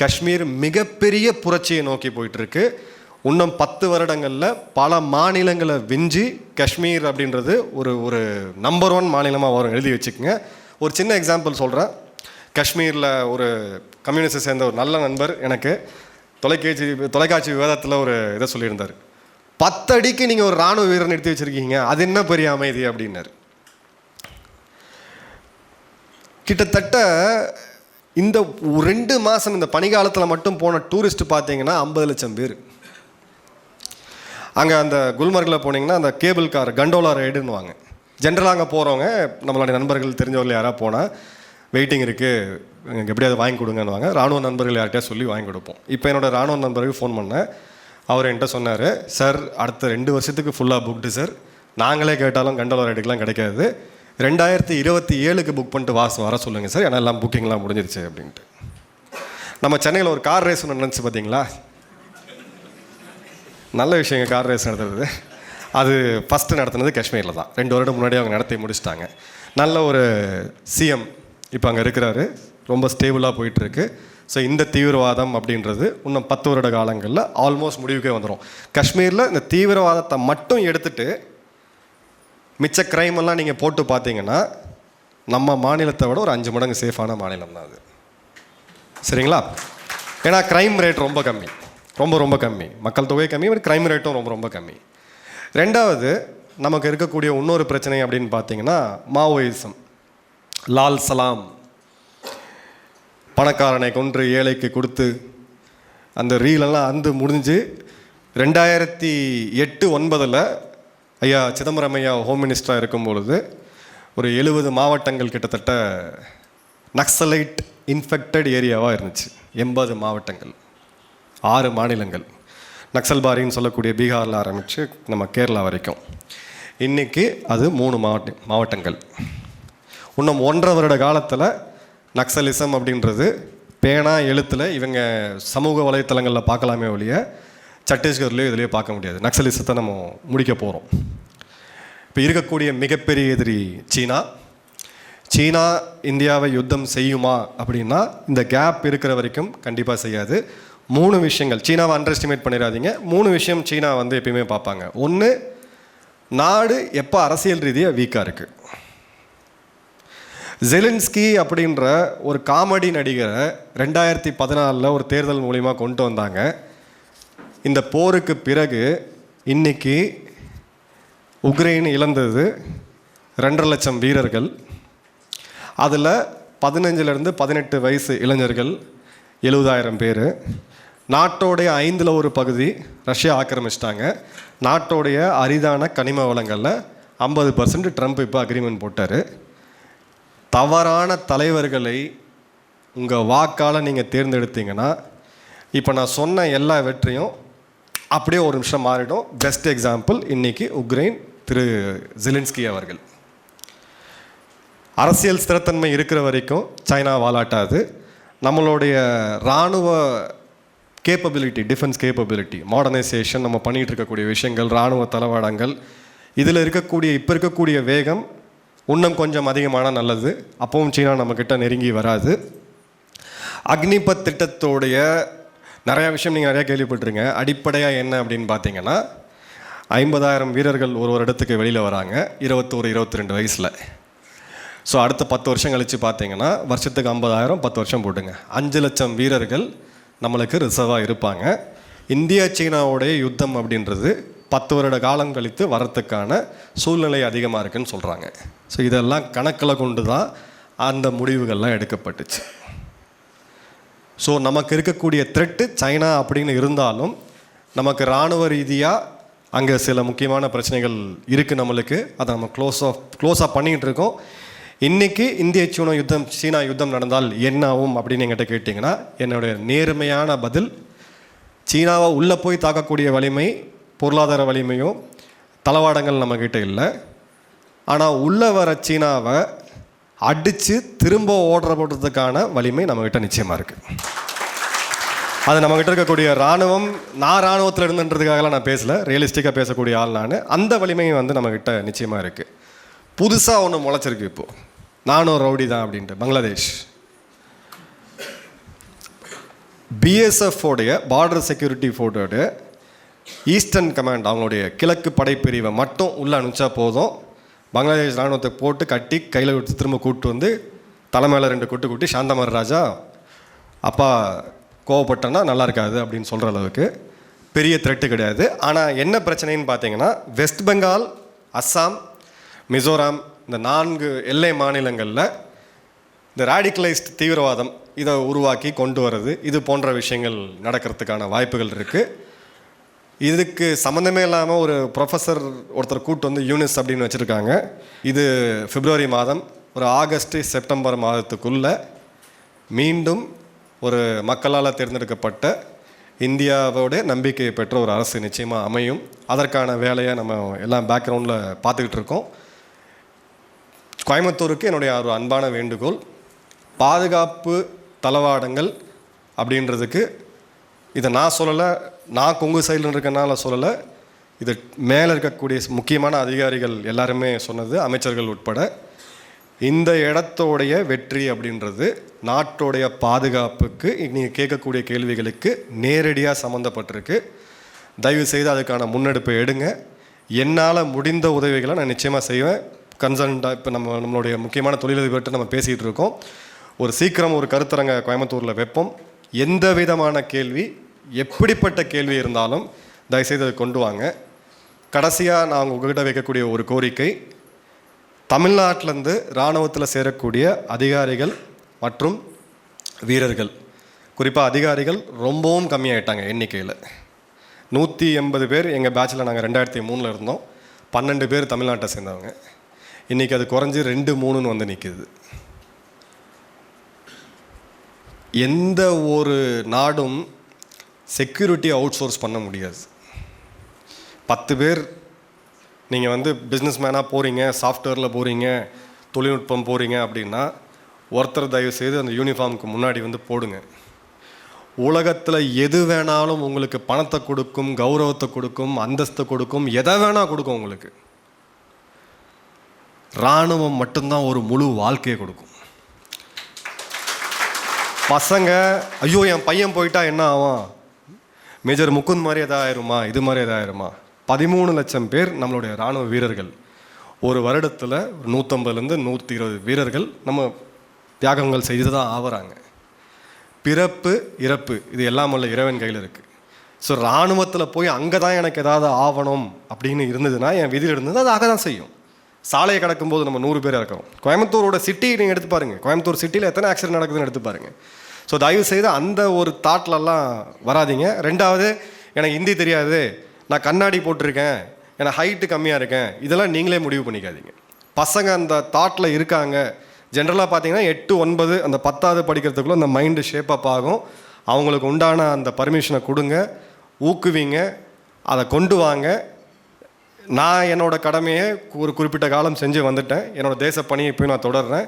Speaker 1: காஷ்மீர் மிகப்பெரிய புரட்சியை நோக்கி போயிட்டுருக்கு. இன்னும் 10 வருடங்களில் பல மாநிலங்களை விஞ்சி காஷ்மீர் அப்படின்றது ஒரு நம்பர் 1 மாநிலமாக வரும், எழுதி வச்சுக்கோங்க. ஒரு சின்ன எக்ஸாம்பிள் சொல்கிறேன். காஷ்மீரில் ஒரு கம்யூனிஸ்டை சேர்ந்த ஒரு நல்ல நண்பர் எனக்கு தொலைக்காட்சி விவாதத்தில் ஒரு இதை சொல்லியிருந்தார். 10 அடிக்கு நீங்கள் ஒரு இராணுவ வீரர் நிறுத்தி வச்சுருக்கீங்க, அது என்ன பெரிய அமைதி அப்படின்னாரு. கிட்டத்தட்ட இந்த 2 மாதம் இந்த பனிக்காலத்தில் மட்டும் போன டூரிஸ்ட் பார்த்தீங்கன்னா 50 லட்சம் பேர். அங்கே அந்த குல்மர்கில் போனீங்கன்னா அந்த கேபிள் கார் கண்டோலா ரைடுன்னுவாங்க. ஜென்ரலாக அங்கே போகிறவங்க நம்மளுடைய நண்பர்கள் தெரிஞ்சவர்கள் யாராவது போனால் வெயிட்டிங் இருக்குது, எனக்கு எப்படியாவது வாங்கி கொடுங்கன்னுவாங்க. இராணுவ நண்பர்கள் யார்கிட்டயா சொல்லி வாங்கி கொடுப்போம். இப்போ என்னோடய இராணுவ நண்பருக்கு ஃபோன் பண்ணேன். அவர் என்கிட்ட சொன்னார், சார் அடுத்த 2 வருஷத்துக்கு ஃபுல்லாக புக்டு சார், நாங்களே கேட்டாலும் கண்டோலா ரைடுக்கெலாம் கிடைக்காது, 2027க்கு புக் பண்ணிட்டு வர சொல்லுங்கள் சார், ஏன்னா எல்லாம் புக்கிங்லாம் முடிஞ்சிருச்சு அப்படின்ட்டு. நம்ம சென்னையில் ஒரு கார் ரேஸ் ஒன்று நினச்சி பார்த்தீங்களா? நல்ல விஷயங்க கார் ரேஸ் நடத்துறது. அது ஃபஸ்ட்டு நடத்துனது காஷ்மீரில் தான். 2 வருடம் முன்னாடி அவங்க நடத்தி முடிச்சிட்டாங்க. நல்ல ஒரு சிஎம் இப்போ அங்கே இருக்கிறாரு, ரொம்ப ஸ்டேபிளாக போயிட்டுருக்கு. ஸோ இந்த தீவிரவாதம் அப்படின்றது இன்னும் 10 வருட காலங்களில் ஆல்மோஸ்ட் முடிவுக்கே வந்துடும். காஷ்மீரில் இந்த தீவிரவாதத்தை மட்டும் எடுத்துகிட்டு மிச்ச க்ரைம் எல்லாம் நீங்கள் போட்டு பார்த்தீங்கன்னா நம்ம மாநிலத்தை விட ஒரு 5 மடங்கு சேஃபான மாநிலம் தான் அது. சரிங்களா? ஏன்னா க்ரைம் ரேட் ரொம்ப கம்மி, ரொம்ப கம்மி. மக்கள் தொகை கம்மி, பட் க்ரைம் ரேட்டும் ரொம்ப கம்மி. 2வது நமக்கு இருக்கக்கூடிய இன்னொரு பிரச்சனை அப்படின்னு பார்த்தீங்கன்னா மாவோயிசம். லால் சலாம், பணக்காரனை கொன்று ஏழைக்கு கொடுத்து அந்த ரீலெல்லாம் அந்து முடிஞ்சு 2008-9 ஐயா சிதம்பரம் ஐயா ஹோம் மினிஸ்டராக இருக்கும் பொழுது ஒரு 70 மாவட்டங்கள் கிட்டத்தட்ட நக்சலைட் இன்ஃபெக்டட் ஏரியாவாக இருந்துச்சு. 80 மாவட்டங்கள், 6 மாநிலங்கள். நக்சல்பாரின்னு சொல்லக்கூடிய பீகாரில் ஆரம்பித்து நம்ம கேரளா வரைக்கும். இன்றைக்கி அது 3 மாவட்டங்கள். இன்னும் 1.5 வருட காலத்தில் நக்சலிசம் அப்படின்றது பேனா எழுத்தில் இவங்க சமூக வலைத்தளங்களில் பார்க்கலாமே ஒழிய சத்தீஸ்கர்லேயோ இதுலேயோ பார்க்க முடியாது. நக்சலிசத்தை நம்ம முடிக்க போகிறோம். இப்போ இருக்கக்கூடிய மிகப்பெரிய எதிரி சீனா இந்தியாவை யுத்தம் செய்யுமா அப்படின்னா இந்த கேப் இருக்கிற வரைக்கும் கண்டிப்பாக செய்யாது. 3 விஷயங்கள் சீனாவை அண்டர் எஸ்டிமேட் பண்ணிடாதீங்க. 3 விஷயம் சீனா வந்து எப்பயுமே பார்ப்பாங்க. 1, நாடு எப்போ அரசியல் ரீதியாக வீக்காக இருக்குது. ஜெலன்ஸ்கி அப்படின்ற ஒரு காமெடி நடிகரை 2014 ஒரு தேர்தல் மூலிமா கொண்டு வந்தாங்க. இந்த போருக்கு பிறகு இன்னைக்கு உக்ரைன் இழந்தது 2.5 லட்சம் வீரர்கள். அதில் 15லேருந்து 18 வயசு இளைஞர்கள் 70,000 பேர். நாட்டோடைய 5ல் ஒரு பகுதி ரஷ்யா ஆக்கிரமிச்சிட்டாங்க. நாட்டோடைய அரிதான கனிம வளங்களில் 50% ட்ரம்ப் இப்போ அக்ரிமெண்ட் போட்டார். தவறான தலைவர்களை உங்கள் வாக்கால் நீங்கள் தேர்ந்தெடுத்தீங்கன்னா இப்போ நான் சொன்ன எல்லா வெற்றியும் அப்படியே ஒரு நிமிஷம் மாறிடும். பெஸ்ட் எக்ஸாம்பிள் இன்றைக்கி உக்ரைன் திரு ஜெலன்ஸ்கி அவர்கள். அரசியல் ஸ்திரத்தன்மை இருக்கிற வரைக்கும் சைனா வாலாட்டாது. நம்மளுடைய இராணுவ கேப்பபிலிட்டி, டிஃபென்ஸ் கேப்பபிலிட்டி, மாடர்னைசேஷன், நம்ம பண்ணிகிட்டு இருக்கக்கூடிய விஷயங்கள், இராணுவ தளவாடங்கள், இதில் இப்போ இருக்கக்கூடிய வேகம் இன்னும் கொஞ்சம் அதிகமான நல்லது. அப்பவும் சீனா நம்மக்கிட்ட நெருங்கி வராது. அக்னிபத் திட்டத்தோடைய நிறையா விஷயம் நீங்கள் நிறையா கேள்விப்பட்டிருங்க. அடிப்படையாக என்ன அப்படின்னு பார்த்தீங்கன்னா 50,000 வீரர்கள் ஒரு இடத்துக்கு வெளியில் வராங்க 21-22 வயசில். ஸோ அடுத்த 10 வருஷம் கழித்து பார்த்தீங்கன்னா வருஷத்துக்கு 50,000, 10 வருஷம் போட்டுங்க, 5 லட்சம் வீரர்கள் நம்மளுக்கு ரிசர்வாக இருப்பாங்க. இந்தியா சீனாவுடைய யுத்தம் அப்படின்றது 10 வருட காலம் கழித்து வரத்துக்கான சூழ்நிலை அதிகமாக இருக்குதுன்னு சொல்கிறாங்க. ஸோ இதெல்லாம் கணக்கில் கொண்டு தான் அந்த முடிவுகள்லாம் எடுக்கப்பட்டுச்சு. ஸோ நமக்கு இருக்கக்கூடிய த்ரெட்டு சைனா அப்படின்னு இருந்தாலும் நமக்கு இராணுவ ரீதியாக அங்கே சில முக்கியமான பிரச்சனைகள் இருக்குது நம்மளுக்கு. அதை நம்ம க்ளோஸாக பண்ணிக்கிட்டு இருக்கோம். இன்றைக்கி இந்திய சீனா யுத்தம் நடந்தால் என்ன ஆகும் அப்படின்னு என்கிட்ட கேட்டிங்கன்னா என்னுடைய நேர்மையான பதில், சீனாவை உள்ளே போய் தாக்கக்கூடிய வலிமை, பொருளாதார வலிமையும் தளவாடங்கள் நம்மக்கிட்ட இல்லை. ஆனால் உள்ளே வர சீனாவை அடித்து திரும்ப ஓடுற போடுறதுக்கான வலிமை நம்மக்கிட்ட நிச்சயமாக இருக்குது. அது நம்மக்கிட்ட இருக்கக்கூடிய இராணுவம், நான் இராணுவத்தில் இருந்துன்றதுக்காகலாம் நான் பேசலை, ரியலிஸ்டிக்காக பேசக்கூடிய ஆள் நான். அந்த வலிமையும் வந்து நம்மக்கிட்ட நிச்சயமாக இருக்குது. புதுசாக ஒன்று முளைச்சிருக்கு இப்போது, நானும் ரவுடி தான் அப்படின்ட்டு. பங்களாதேஷ் பிஎஸ்எஃப்ஓடைய பார்டர் செக்யூரிட்டி ஃபோர்ஸோடைய ஈஸ்டர்ன் கமாண்ட், அவங்களுடைய கிழக்கு படைப்பிரிவை மட்டும் உள்ளே அனுப்பிச்சா போதும், பங்களாதேஷ் இராணுவத்தை போட்டு கட்டி கையில் விட்டு திரும்ப கூப்பிட்டு வந்து தலைமையில் 2 கொட்டு கூட்டி சாந்தமர் ராஜா அப்பா கோவப்பட்டேன்னா நல்லா இருக்காது அப்படின்னு சொல்கிற அளவுக்கு பெரிய த்ரெட்டு கிடையாது. ஆனால் என்ன பிரச்சனைன்னு பார்த்தீங்கன்னா, வெஸ்ட் பெங்கால், அஸ்ஸாம், மிசோராம், இந்த 4 எல்லை மாநிலங்களில் இந்த ரேடிக்கலைஸ்ட் தீவிரவாதம் இதை உருவாக்கி கொண்டு வர்றது, இது போன்ற விஷயங்கள் நடக்கிறதுக்கான வாய்ப்புகள் இருக்குது. இதுக்கு சம்மந்தமே இல்லாமல் ஒரு ப்ரொஃபஸர் ஒருத்தர் கூட்டு வந்து யூனிஸ் அப்படின்னு வச்சுருக்காங்க. இது பிப்ரவரி மாதம், ஒரு ஆகஸ்ட் செப்டம்பர் மாதத்துக்குள்ளே மீண்டும் ஒரு மக்களால் தேர்ந்தெடுக்கப்பட்ட இந்தியாவோட நம்பிக்கையை பெற்ற ஒரு அரசு நிச்சயமாக அமையும். அதற்கான வேலையை நம்ம எல்லாம் பேக்ரவுண்டில் பார்த்துக்கிட்டு இருக்கோம். கோயம்புத்தூருக்கு என்னுடைய ஒரு அன்பான வேண்டுகோள், பாதுகாப்பு தளவாடங்கள் அப்படின்றதுக்கு இதை நான் சொல்லலை, நான் கொங்கு சைடில் இருக்கனால சொல்லலை, இது மேலே இருக்கக்கூடிய முக்கியமான அதிகாரிகள் எல்லாருமே சொன்னது, அமைச்சர்கள் உட்பட. இந்த இடத்தோடைய வெற்றி அப்படின்றது நாட்டோடைய பாதுகாப்புக்கு நீங்கள் கேட்கக்கூடிய கேள்விகளுக்கு நேரடியாக சம்மந்தப்பட்டிருக்கு. தயவுசெய்து அதுக்கான முன்னெடுப்பை எடுங்க. என்னால் முடிந்த உதவிகளை நான் நிச்சயமாக செய்வேன். கன்சர்ன்டாக இப்போ நம்மளுடைய முக்கியமான தொழிலதிபர்கிட்ட நம்ம பேசிகிட்டு இருக்கோம். ஒரு சீக்கிரம் ஒரு கருத்தரங்க கோயம்புத்தூரில் வைப்போம். எந்த விதமான கேள்வி, எப்படிப்பட்ட கேள்வி இருந்தாலும் தயவுசெய்து அதை கொண்டு வாங்க. கடைசியாக நான் உங்கள்கிட்ட வைக்கக்கூடிய ஒரு கோரிக்கை, தமிழ்நாட்டிலேருந்து இராணுவத்தில் சேரக்கூடிய அதிகாரிகள் மற்றும் வீரர்கள், குறிப்பாக அதிகாரிகள் ரொம்பவும் கம்மியாயிட்டாங்க எண்ணிக்கையில். 180 பேர் எங்கள் பேட்சில் நாங்கள் 2003 இருந்தோம். 12 பேர் தமிழ்நாட்டை சேர்ந்தவங்க. இன்றைக்கி அது குறைஞ்சி 2-3 வந்து நிற்கிது. எந்த ஒரு நாடும் செக்யூரிட்டி அவுட் சோர்ஸ் பண்ண முடியாது. 10 பேர் நீங்கள் வந்து பிஸ்னஸ் மேனாக போகிறீங்க, சாஃப்ட்வேரில் போகிறீங்க, தொழில்நுட்பம் போகிறீங்க அப்படின்னா ஒருத்தர் தயவு செய்து அந்த யூனிஃபார்முக்கு முன்னாடி வந்து போடுங்க. உலகத்தில் எது வேணாலும் உங்களுக்கு பணத்தை கொடுக்கும், கௌரவத்தை கொடுக்கும், அந்தஸ்தை கொடுக்கும், எதை வேணால் கொடுக்கும். உங்களுக்கு இராணுவம் மட்டும்தான் ஒரு முழு வாழ்க்கையை கொடுக்கும். பசங்க ஐயோ என் பையன் போயிட்டா என்ன ஆகும், மேஜர் முகுந்த் மாதிரி எதாவது ஆயிருமா, இது மாதிரி எதாவது ஆயிருமா. 13 லட்சம் பேர் நம்மளுடைய இராணுவ வீரர்கள். ஒரு வருடத்தில் 150லேருந்து 120 வீரர்கள் நம்ம தியாகங்கள் செய்து தான் ஆகிறாங்க. பிறப்பு இறப்பு இது எல்லாம் உள்ள இறைவன் கையில் இருக்குது. ஸோ இராணுவத்தில் போய் அங்கே தான் எனக்கு ஏதாவது ஆவணும் அப்படின்னு இருந்ததுன்னா, என் விதியில் இருந்தது அது ஆக தான் செய்யும். சாலையை கடக்கும்போது நம்ம 100 பேர் இருக்கிறோம். கோயம்புத்தூரோட சிட்டி நீங்கள் எடுத்து பாருங்கள், கோயம்புத்தூர் சிட்டியில் எத்தனை ஆக்சிடென்ட் நடக்குதுன்னு எடுத்து பாருங்கள். ஸோ தயவு செய்து அந்த ஒரு தாட்லலாம் வராதிங்க. 2வது, எனக்கு ஹிந்தி தெரியாது, நான் கண்ணாடி போட்டிருக்கேன், எனக்கு ஹைட்டு கம்மியாக இருக்கேன், இதெல்லாம் நீங்களே முடிவு பண்ணிக்காதீங்க. பசங்க அந்த தாட்டில் இருக்காங்க. ஜென்ரலாக பார்த்தீங்கன்னா 8, 9 அந்த 10வது படிக்கிறதுக்குள்ளே அந்த மைண்டு ஷேப்பப் ஆகும். அவங்களுக்கு உண்டான அந்த பர்மிஷனை கொடுங்க, ஊக்குவிங்க, அதை கொண்டு வாங்க. நான் என்னோடய கடமையை ஒரு குறிப்பிட்ட காலம் செஞ்சு வந்துட்டேன். என்னோடய தேச பணியை இப்போயும் நான் தொடர்றேன்.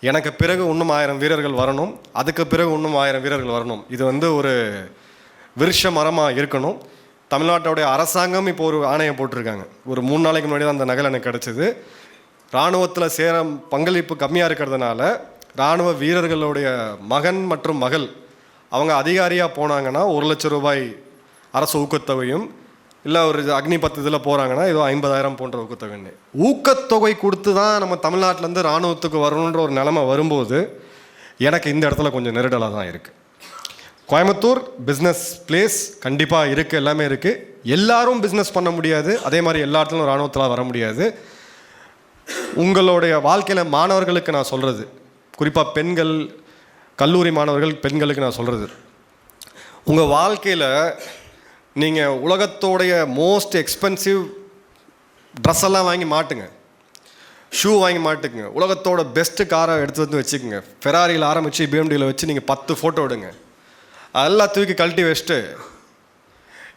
Speaker 1: எனக்கு பிறகு இன்னும் 1000 வீரர்கள் வரணும், அதுக்கு பிறகு இன்னும் 1000 வீரர்கள் வரணும். இது வந்து ஒரு விருஷ மரமாக இருக்கணும். தமிழ்நாட்டோடைய அரசாங்கம் இப்போ ஒரு ஆணையம் போட்டிருக்காங்க. ஒரு 3 நாளைக்கு முன்னாடி தான் அந்த நகல் எனக்கு கிடச்சிது. இராணுவத்தில் சேர பங்களிப்பு கம்மியாக இருக்கிறதுனால இராணுவ வீரர்களுடைய மகன் மற்றும் மகள் அவங்க அதிகாரியாக போனாங்கன்னா 1 லட்சம் ரூபாய் அரசு ஊக்கத்தொகையும், இல்லை ஒரு அக்னி 10 இதில் போகிறாங்கன்னா ஏதோ 50,000 போன்ற ஊக்கத்தொகைன்னு ஊக்கத்தொகை கொடுத்து தான் நம்ம தமிழ்நாட்டிலேருந்து இராணுவத்துக்கு வரணுன்ற ஒரு நிலைமை வரும்போது எனக்கு இந்த இடத்துல கொஞ்சம் நெருடலாக தான் இருக்குது. கோயம்புத்தூர் பிஸ்னஸ் பிளேஸ் கண்டிப்பாக இருக்குது, எல்லாமே இருக்குது. எல்லாரும் பிஸ்னஸ் பண்ண முடியாது, அதே மாதிரி எல்லா இடத்துலையும் இராணுவத்தில் வர முடியாது. உங்களுடைய வாழ்க்கையில் மாணவர்களுக்கு நான் சொல்கிறது, குறிப்பாக பெண்கள், கல்லூரி மாணவர்கள், பெண்களுக்கு நான் சொல்கிறது, உங்கள் வாழ்க்கையில் நீங்கள் உலகத்தோடைய மோஸ்ட் எக்ஸ்பென்சிவ் ட்ரெஸ் எல்லாம் வாங்கி மாட்டுங்க. ஷூ வாங்கி மாட்டுக்குங்க. உலகத்தோட பெஸ்ட்டு காரை எடுத்து வந்து வச்சுக்கோங்க. ஃபெராரியில் ஆரம்பித்து பிஎம்டியில் வச்சு நீங்கள் 10 ஃபோட்டோ எடுங்க. அதெல்லாம் தூக்கி கழட்டி வச்சுட்டு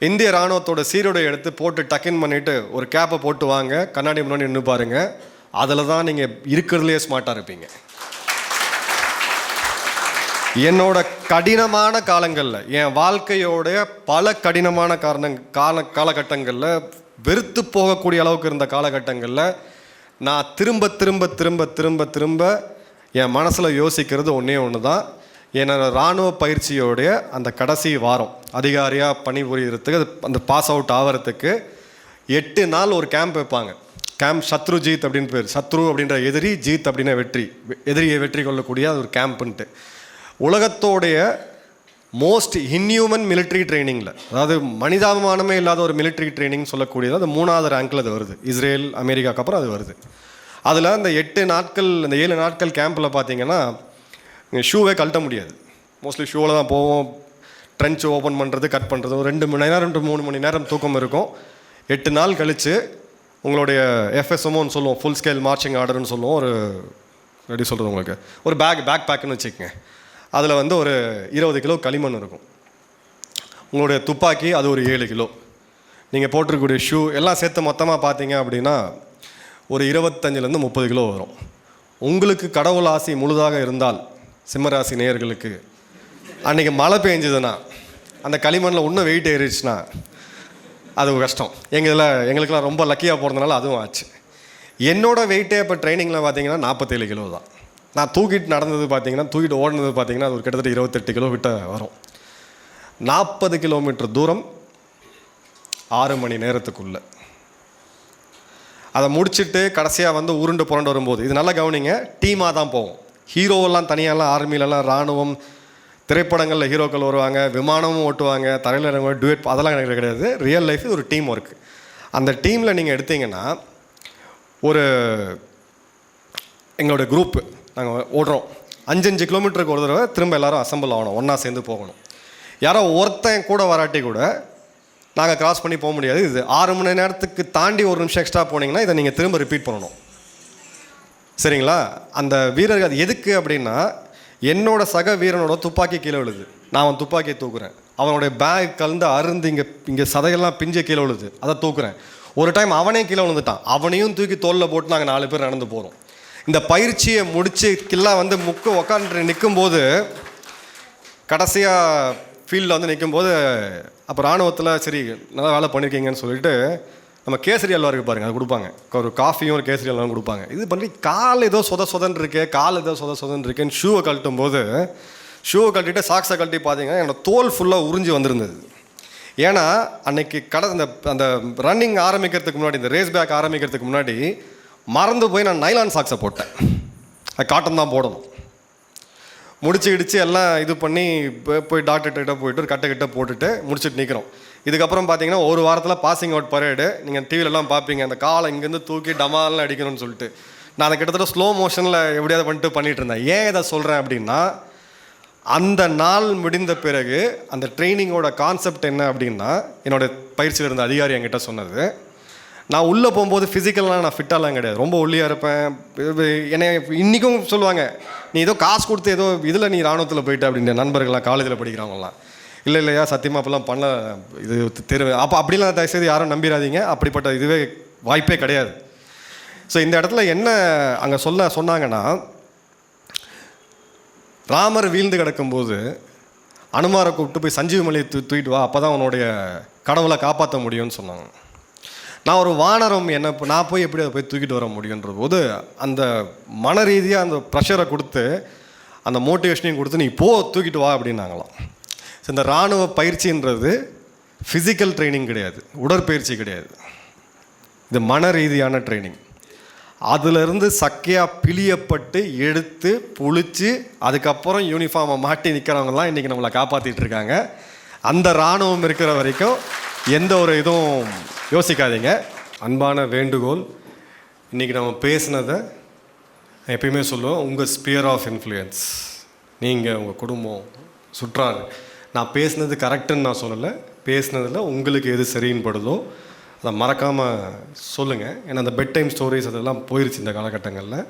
Speaker 1: இந்திய இராணுவத்தோட சீருடை எடுத்து போட்டு டக்கின் பண்ணிவிட்டு ஒரு கேப்பை போட்டு வாங்க, கண்ணாடி முன்னாடி நின்று பாருங்கள். அதில் தான் நீங்கள் இருக்கிறதுலையே ஸ்மார்ட்டாக இருப்பீங்க. என்னோட கடினமான காலங்களில், என் வாழ்க்கையோடைய பல கடினமான காலகட்டங்களில், வெறுத்து போகக்கூடிய அளவுக்கு இருந்த காலகட்டங்களில் நான் திரும்ப திரும்ப திரும்ப திரும்ப திரும்ப என் மனசில் யோசிக்கிறது ஒன்றே ஒன்று தான். என்னோட இராணுவ பயிற்சியோடைய அந்த கடைசி வாரம் அதிகாரியாக பணிபுரியறதுக்கு, அந்த பாஸ் அவுட் ஆகிறதுக்கு 8 நாள் ஒரு கேம்ப் வைப்பாங்க. கேம்ப் சத்ருஜீத் அப்படின்னு பேர். சத்ரு அப்படின்ற எதிரி, ஜீத் அப்படின்னா வெற்றி, எதிரியை வெற்றி கொள்ளக்கூடிய அது ஒரு கேம்ப்புன்ட்டு. உலகத்தோடைய மோஸ்ட் இன்ஹியூமன் மிலிட்ரி ட்ரைனிங்கில், அதாவது மனிதாபிமானமே இல்லாத ஒரு மிலிட்ரி ட்ரைனிங் சொல்லக்கூடியது அது 3வது ரேங்கில் அது வருது. இஸ்ரேல், அமெரிக்காவுக்கு அப்புறம் அது வருது. அதில் அந்த 8 நாட்கள், இந்த 7 நாட்கள் கேம்பில் பார்த்தீங்கன்னா ஷூவே கழட்ட முடியாது. மோஸ்ட்லி ஷூவில் தான் போவோம். ட்ரென்ச் ஓப்பன் பண்ணுறது, கட் பண்ணுறது, ஒரு 2 மணி நேரம் 3 மணி நேரம் தூக்கம் இருக்கும். 8 நாள் கழித்து உங்களுடைய எஃப்எஸ்எம்ஓன்னு சொல்லுவோம், ஃபுல் ஸ்கேல் மார்ச்சிங் ஆர்டர்னு சொல்லுவோம். ஒரு எப்படி சொல்கிறது, உங்களுக்கு ஒரு பேக் பேக்குன்னு வச்சுக்கோங்க. அதில் வந்து ஒரு 20 கிலோ களிமண் இருக்கும். உங்களுடைய துப்பாக்கி அது ஒரு 7 கிலோ. நீங்கள் போட்டிருக்கக்கூடிய ஷூ எல்லாம் சேர்த்து மொத்தமாக பார்த்தீங்க அப்படின்னா ஒரு 25லேருந்து 30 கிலோ வரும். உங்களுக்கு கடவுள் ஆசி முழுதாக இருந்தால், சிம்மராசி நேயர்களுக்கு அன்றைக்கி மழை பெஞ்சதுன்னா, அந்த களிமண்ணில் இன்னும் வெயிட் ஏறிடுச்சுன்னா அது கஷ்டம். எங்களுக்கெல்லாம் ரொம்ப லக்கியாக போகிறதுனால அதுவும் ஆச்சு. என்னோடய வெயிட்டே இப்போ ட்ரைனிங்கில் பார்த்தீங்கன்னா 47 கிலோ தான். நான் தூக்கிட்டு நடந்தது பார்த்தீங்கன்னா, தூக்கிட்டு ஓடினது பார்த்தீங்கன்னா அது ஒரு கிட்டத்தட்ட 28 கிலோ கிட்ட வரும். 40 கிலோமீட்டர் தூரம் 6 மணி நேரத்துக்குள்ளே. அதை முடிச்சுட்டு கடைசியாக வந்து உருண்டு புரண்டு வரும்போது, இது நல்லா கவனிங்க, டீமாக தான் போவோம். ஹீரோவெல்லாம் தனியாலாம், ஆர்மிலெலாம், இராணுவம் திரைப்படங்களில் ஹீரோக்கள் வருவாங்க, விமானமும் ஓட்டுவாங்க, தரையில் இறங்குவாங்க, டுவேட், அதெல்லாம் எனக்கு கிடையாது. ரியல் லைஃப் இது ஒரு டீம் ஒர்க்கு. அந்த டீமில் நீங்கள் எடுத்தீங்கன்னா, ஒரு எங்களோட குரூப்பு நாங்கள் ஓடுறோம். 5 கிலோமீட்டருக்கு ஒரு தடவை திரும்ப எல்லோரும் அசம்பிள் ஆகணும், ஒன்றா சேர்ந்து போகணும். யாரோ ஒருத்தன் கூட வராட்டி கூட நாங்கள் கிராஸ் பண்ணி போக முடியாது. இது 6 மணி நேரத்துக்கு தாண்டி 1 நிமிஷம் எக்ஸ்ட்ரா போனீங்கன்னா இதை நீங்கள் திரும்ப ரிப்பீட் பண்ணணும். சரிங்களா? அந்த வீரர்கள் அது எதுக்கு அப்படின்னா, என்னோட சக வீரனோட துப்பாக்கி கீழே விழுது, நான் அவன் துப்பாக்கியை தூக்குறேன். அவனுடைய பேக் கலந்து அருந்து இங்கே சதையெல்லாம் பிஞ்ச கீழே விழுது, அதை தூக்குறேன். ஒரு டைம் அவனே கீழே விழுந்துட்டான், அவனையும் தூக்கி தோளில் போட்டு நாங்கள் 4 பேர் நடந்து போகிறோம். இந்த பயிற்சியை முடித்து கில்லாம் வந்து உட்காந்து நிற்கும்போது, கடைசியாக ஃபீல்டில் வந்து நிற்கும்போது, அப்போ இராணுவத்தில் சரி நல்லா வேலை பண்ணியிருக்கீங்கன்னு சொல்லிட்டு நம்ம கேசரி அல்வா இருக்குது பாருங்கள், அது கொடுப்பாங்க. ஒரு காஃபியும் ஒரு கேசரி அல்வாவும் கொடுப்பாங்க. இது பண்ணி கால் ஏதோ சொதன்னு இருக்கே, கால் ஏதோ சொதன்னு இருக்கேன்னு ஷூவை கழட்டும் போது, ஷூவை கழட்டிட்டு சாக்ஸை கழட்டி பார்த்தீங்கன்னா என்னோடய தோல் ஃபுல்லாக உறிஞ்சி வந்திருந்தது. ஏன்னா அன்னைக்கு அந்த ரன்னிங் ஆரம்பிக்கிறதுக்கு முன்னாடி, இந்த ரேஸ் பேக் ஆரம்பிக்கிறதுக்கு முன்னாடி மறந்து போய் நான் நைலான் சாக்ஸை போட்டேன். அது காட்டன் தான் போடணும். முடிச்சு எல்லாம் இது பண்ணி போய் டாக்டர்கிட்ட போயிட்டு ஒரு கட்டை போட்டுட்டு முடிச்சுட்டு நிற்கிறோம். இதுக்கப்புறம் பார்த்தீங்கன்னா ஒரு வாரத்தில் பாசிங் அவுட் பரேடு நீங்கள் டிவிலெலாம் பார்ப்பீங்க. அந்த காலை இங்கேருந்து தூக்கி டமால்லாம் அடிக்கணும்னு சொல்லிட்டு நான் அதை கிட்டத்தட்ட ஸ்லோ மோஷனில் எப்படியாவது பண்ணிட்டு இருந்தேன். ஏன் இதை சொல்கிறேன் அப்படின்னா, அந்த நாள் முடிந்த பிறகு அந்த ட்ரைனிங்கோட கான்செப்ட் என்ன அப்படின்னா, என்னோடய பயிற்சியில் இருந்த அதிகாரி என்கிட்ட சொன்னது, நான் உள்ளே போகும்போது ஃபிசிக்கல்லாம் நான் ஃபிட்டாலாம் கிடையாது, ரொம்ப ஒல்லியாக இருப்பேன். என்னை இன்றைக்கும் சொல்லுவாங்க, நீ ஏதோ காசு கொடுத்து ஏதோ இதில் நீ இராணுவத்தில் போயிட்ட அப்படின்ற நண்பர்கள்லாம், காலேஜில் படிக்கிறவங்களாம். இல்லையா, சத்தியமாக அப்போல்லாம் பண்ண இது அப்படிலாம் தயவுசெய்து யாரும் நம்பிடாதீங்க. அப்படிப்பட்ட இதுவே வாய்ப்பே கிடையாது. ஸோ இந்த இடத்துல என்ன அங்கே சொன்னாங்கன்னா, ராமர் வீழ்ந்து கிடக்கும்போது அனுமாரை கூப்பிட்டு போய் சஞ்சீவ் மலையை தூக்கிட்டு வா, அப்போ தான் உன்னுடைய கடவுளை காப்பாற்ற முடியும்னு சொன்னாங்க. நான் ஒரு வானரம், நான் போய் எப்படி அதை போய் தூக்கிட்டு வர முடியுன்ற போது அந்த மன ரீதியாக அந்த ப்ரெஷரை கொடுத்து அந்த மோட்டிவேஷனையும் கொடுத்து நீ தூக்கிட்டு வா அப்படின்னாங்களாம். ஸோ இந்த இராணுவ பயிற்சின்றது ஃபிசிக்கல் ட்ரைனிங் கிடையாது, உடற்பயிற்சி கிடையாது, இது மன ரீதியான ட்ரைனிங். அதிலிருந்து சக்கையாக பிழியப்பட்டு எடுத்து புளிச்சு அதுக்கப்புறம் யூனிஃபார்மை மாட்டி நிற்கிறவங்கலாம் இன்றைக்கி நம்மளை காப்பாற்றிட்டு இருக்காங்க. அந்த இராணுவம் இருக்கிற வரைக்கும் எந்த ஒரு இதுவும் யோசிக்காதீங்க. அன்பான வேண்டுகோள், இன்றைக்கி நம்ம பேசினதை எப்பயுமே சொல்லுவோம், உங்கள் ஸ்பியர் ஆஃப் இன்ஃப்ளூயன்ஸ், நீங்கள் உங்கள் குடும்பம் சுற்றார். நான் பேசினது கரெக்டுன்னு நான் சொல்லலை, பேசினதில் உங்களுக்கு எது சரின்னு படுதோ அதை மறக்காமல் சொல்லுங்கள். ஏன்னா அந்த பெட் டைம் ஸ்டோரிஸ் அதெல்லாம் போயிடுச்சு இந்த காலகட்டங்களில்.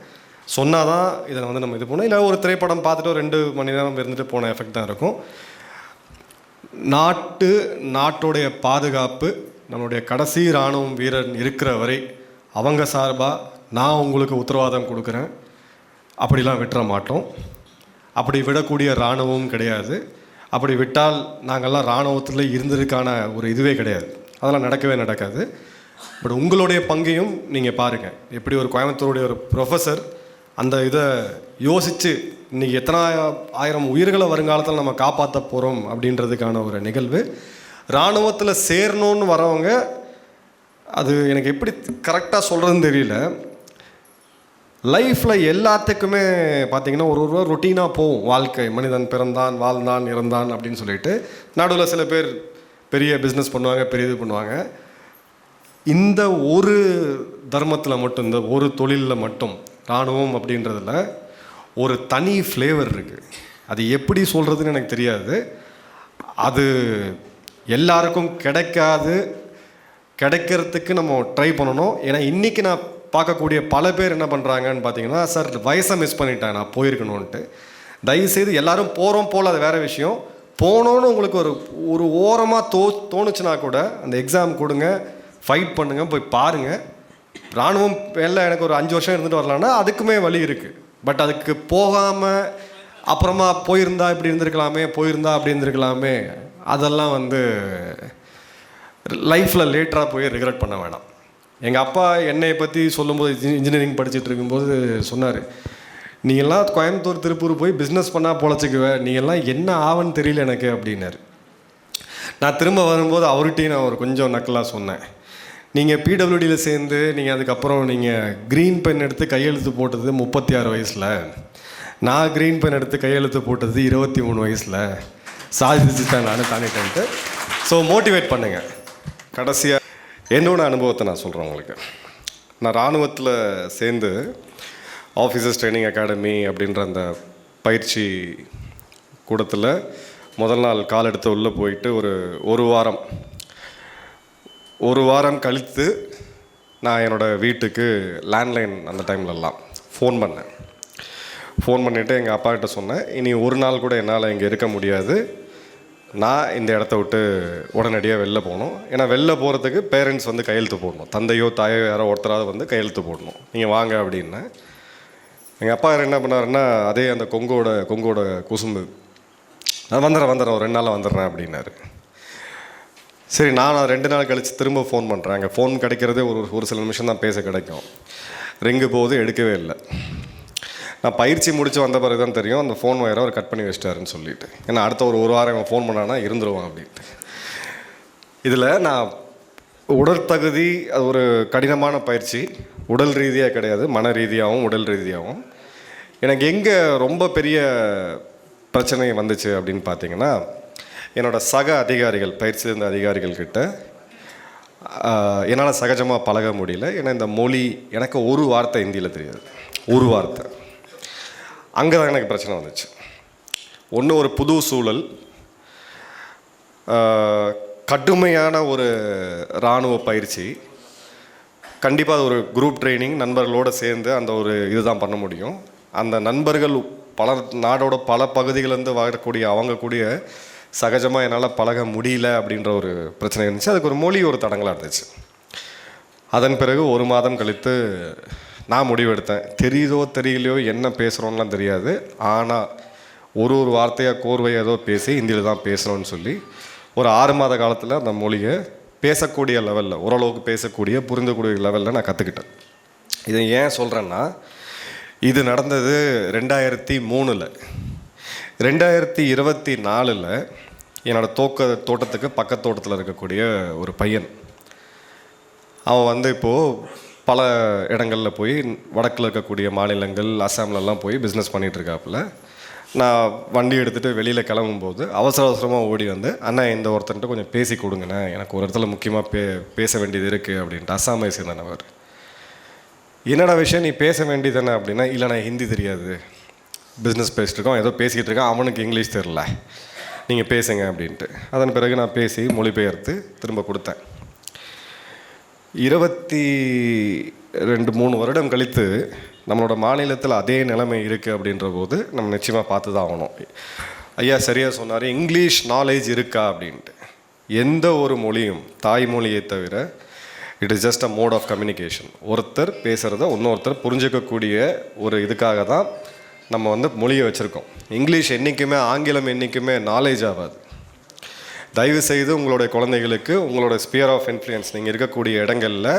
Speaker 1: சொன்னால் தான் இதை வந்து நம்ம இது பண்ணோம். இல்லை ஒரு திரைப்படம் பார்த்துட்டு ஒரு 2 மணி நேரம் இருந்துட்டு போன எஃபெக்ட் தான் இருக்கும். நாட்டுடைய பாதுகாப்பு நம்மளுடைய கடைசி இராணுவம் வீரர் இருக்கிற வரை அவங்க சார்பாக நான் உங்களுக்கு உத்தரவாதம் கொடுக்குறேன். அப்படிலாம் விட்டுற மாட்டோம். அப்படி விடக்கூடிய இராணுவமும் கிடையாது. அப்படி விட்டால் நாங்கள்லாம் இராணுவத்தில் இருந்ததுக்கான ஒரு இதுவே கிடையாது. அதெல்லாம் நடக்கவே நடக்காது. பட் உங்களுடைய பங்கையும் நீங்கள் பாருங்கள். எப்படி ஒரு கோயம்புத்தூருடைய ஒரு ப்ரொஃபஸர் அந்த இதை யோசித்து இன்றைக்கி எத்தனை ஆயிரம் உயிர்களை வருங்காலத்தில் நம்ம காப்பாற்ற போகிறோம் அப்படின்றதுக்கான ஒரு நிகழ்வு. இராணுவத்தில் சேரணுன்னு வரவங்க, அது எனக்கு எப்படி கரெக்டாக சொல்கிறதுன்னு தெரியல. லைஃப்பில் எல்லாத்துக்குமே பார்த்திங்கன்னா ஒரு ரொட்டீனாக போகும் வாழ்க்கை. மனிதன் பிறந்தான், வாழ்ந்தான், இறந்தான் அப்படின்னு சொல்லிட்டு நடுவில் சில பேர் பெரிய பிஸ்னஸ் பண்ணுவாங்க, பெரிய இது பண்ணுவாங்க. இந்த ஒரு தர்மத்தில் மட்டும், இந்த ஒரு தொழிலில் மட்டும், இராணுவம் அப்படின்றதில் ஒரு தனி ஃப்ளேவர் இருக்குது. அது எப்படி சொல்கிறதுன்னு எனக்கு தெரியாது. அது எல்லாருக்கும் கிடைக்காது. கிடைக்கிறதுக்கு நம்ம ட்ரை பண்ணணும். ஏன்னா இன்றைக்கி நான் பார்க்கக்கூடிய பல பேர் என்ன பண்ணுறாங்கன்னு பார்த்தீங்கன்னா, சார் வயசை மிஸ் பண்ணிட்டேன், நான் போயிருக்கணுன்ட்டு. தயவுசெய்து எல்லோரும் போகிறோம் போல், அது வேறு விஷயம். போனோன்னு உங்களுக்கு ஒரு ஓரமாக தோணுச்சுன்னா கூட அந்த எக்ஸாம் கொடுங்க, ஃபைட் பண்ணுங்கள், போய் பாருங்கள். இராணுவம் எல்லாம் எனக்கு ஒரு 5 வருஷம் இருந்துட்டு வரலான்னா அதுக்குமே வழி இருக்குது. பட் அதுக்கு போகாமல் அப்புறமா போயிருந்தா இப்படி இருந்திருக்கலாமே, போயிருந்தா அப்படி இருந்திருக்கலாமே, அதெல்லாம் வந்து லைஃப்பில் லேட்டராக போய் ரிக்ரெட் பண்ண வேணாம். எங்கள் அப்பா என்னை பற்றி சொல்லும்போது, இன்ஜினியரிங் படிச்சுட்டு இருக்கும்போது சொன்னார், நீங்கள்லாம் கோயம்புத்தூர் திருப்பூர் போய் பிஸ்னஸ் பண்ணால் பொழைச்சிக்குவேன், நீங்கள்லாம் என்ன ஆவன்னு தெரியல எனக்கு அப்படின்னாரு. நான் திரும்ப வரும்போது அவர்கிட்டையும் நான் ஒரு கொஞ்சம் நக்கலாக சொன்னேன், நீங்கள் பிடபிள்யூடியில் சேர்ந்து நீங்கள் அதுக்கப்புறம் நீங்கள் க்ரீன் பென் எடுத்து கையெழுத்து போட்டது 36 வயசில், நான் க்ரீன் பென் எடுத்து கையெழுத்து போட்டது 23 வயசில், சாதிச்சுட்டேன் நான் தாண்டிட்டேன்ட்டு. ஸோ மோட்டிவேட் பண்ணுங்கள். கடைசியாக என்னோட அனுபவத்தை நான் சொல்கிறேன் உங்களுக்கு. நான் இராணுவத்தில் சேர்ந்து ஆஃபீஸர்ஸ் ட்ரைனிங் அகாடமி அப்படின்ற அந்த பயிற்சி கூடத்தில் முதல் நாள் கால் எடுத்து உள்ளே போயிட்டு ஒரு வாரம் கழித்து நான் என்னோடய வீட்டுக்கு லேண்ட்லைன் அந்த டைம்லலாம் ஃபோன் பண்ணிவிட்டு எங்கள் அப்பாக்கிட்ட சொன்னேன், இனி ஒரு நாள் கூட என்னால் இங்கே இருக்க முடியாது, நான் இந்த இடத்த விட்டு உடனடியாக வெளில போகணும். ஏன்னா வெளில போகிறதுக்கு பேரண்ட்ஸ் வந்து கையெழுத்து போடணும், தந்தையோ தாயோ யாரோ ஒருத்தராவது வந்து கையெழுத்து போடணும், நீங்கள் வாங்க அப்படின்னு. எங்கள் அப்பா என்ன பண்ணாருன்னா, அதே அந்த கொங்கோட குசும்பு, நான் வந்துடுறேன் ஒரு 2 நாளில் வந்துடுறேன் அப்படின்னாரு. சரி, நான் 2 நாள் கழித்து திரும்ப ஃபோன் பண்ணுறேன். அங்கே ஃபோன் கிடைக்கிறதே ஒரு சில நிமிஷம் தான் பேச கிடைக்கும். ரிங்கு போகுது, எடுக்கவே இல்லை. நான் பயிற்சி முடித்து வந்த பிறகு தான் தெரியும் அந்த ஃபோன் வயரை அவர் கட் பண்ணி வச்சிட்டாருன்னு சொல்லிட்டு. ஏன்னா அடுத்த ஒரு வாரம் இவன் ஃபோன் பண்ணானா இருந்துருவான் அப்படின்ட்டு. இதில் நான் உடற்தகுதி, அது ஒரு கடினமான பயிற்சி, உடல் ரீதியாக கிடையாது, மன ரீதியாகவும் உடல் ரீதியாகவும். எனக்கு எங்கே ரொம்ப பெரிய பிரச்சனை வந்துச்சு அப்படின்னு பார்த்தீங்கன்னா, என்னோடய சக அதிகாரிகள், பயிற்சி இருந்த அதிகாரிகள்கிட்ட என்னால் சகஜமாக பழக முடியல. ஏன்னா இந்த மொழி, எனக்கு ஒரு வார்த்தை ஹிந்தியில் தெரியாது, ஒரு வார்த்தை. அங்கே தான் எனக்கு பிரச்சனை வந்துச்சு. ஒன்று, ஒரு புது சூழல், கடுமையான ஒரு இராணுவ பயிற்சி. கண்டிப்பாக அது ஒரு குரூப் ட்ரைனிங், நண்பர்களோடு சேர்ந்து அந்த ஒரு இதுதான் பண்ண முடியும். அந்த நண்பர்கள் நாடோட பல பகுதிகளிலேருந்து வரக்கூடிய அவங்க கூடிய சகஜமாக என்னால் பழக முடியல அப்படின்ற ஒரு பிரச்சனை இருந்துச்சு. அதுக்கு ஒரு மொழி ஒரு தடங்களாக இருந்துச்சு. அதன் பிறகு 1 மாதம் கழித்து நான் முடிவெடுத்தேன், தெரியுதோ தெரியலையோ என்ன பேசுகிறோன்னெலாம் தெரியாது, ஆனால் ஒரு வார்த்தையாக கோர்வையாக ஏதோ பேசி ஹிந்தியில் தான் பேசணும்னு சொல்லி ஒரு 6 மாத காலத்தில் அந்த மொழியை பேசக்கூடிய லெவலில், ஓரளவுக்கு பேசக்கூடிய புரிந்தக்கூடிய லெவலில் நான் கற்றுக்கிட்டேன். இதை ஏன் சொல்கிறேன்னா, இது நடந்தது 2003. 2024 என்னோடய தோட்டத்துக்கு பக்கத்தோட்டத்தில் இருக்கக்கூடிய ஒரு பையன், அவன் வந்து இப்போது பல இடங்களில் போய் வடக்கில் இருக்கக்கூடிய மாநிலங்கள், அஸ்ஸாம்லலாம் போய் பிஸ்னஸ் பண்ணிகிட்ருக்காப்புல. நான் வண்டி எடுத்துகிட்டு வெளியில் கிளம்பும்போது அவசரமாக ஓடி வந்து, அண்ணா இந்த ஒருத்தன்ட்டு கொஞ்சம் பேசி கொடுங்கண்ணே, எனக்கு ஒரு இடத்துல முக்கியமாக பேச வேண்டியது இருக்குது அப்படின்ட்டு. அஸ்ஸாமை சேர்ந்தவர். என்னடா விஷயம், நீ பேச வேண்டியதானே அப்படின்னா, இல்லை நான் ஹிந்தி தெரியாது, பிஸ்னஸ் பேசிட்டுருக்கோம், ஏதோ பேசிக்கிட்டு இருக்கேன், அவனுக்கு இங்கிலீஷ் தெரில, நீங்கள் பேசுங்க அப்படின்ட்டு. அதன் பிறகு நான் பேசி மொழிபெயர்த்து திரும்ப கொடுத்தேன். 22-23 வருடம் கழித்து நம்மளோட மாநிலத்தில் அதே நிலைமை இருக்குது அப்படின்ற போது நம்ம நிச்சயமாக பார்த்து தான் ஆகணும். ஐயா சரியாக சொன்னார், இங்கிலீஷ் நாலேஜ் இருக்கா அப்படின்ட்டு. எந்த ஒரு மொழியும் தாய்மொழியை தவிர it is just a mode of communication. ஒருத்தர் பேசுகிறத இன்னொருத்தர் புரிஞ்சிக்கக்கூடிய ஒரு இதுக்காக தான் நம்ம வந்து மொழியை வச்சுருக்கோம். இங்கிலீஷ் என்றைக்குமே, ஆங்கிலம் என்றைக்குமே நாலேஜ் ஆகாது. தயவுசெய்து உங்களுடைய குழந்தைகளுக்கு உங்களோட ஸ்பியர் ஆஃப் இன்ஃப்ளூயன்ஸ் நீங்கள் இருக்கக்கூடிய இடங்களில்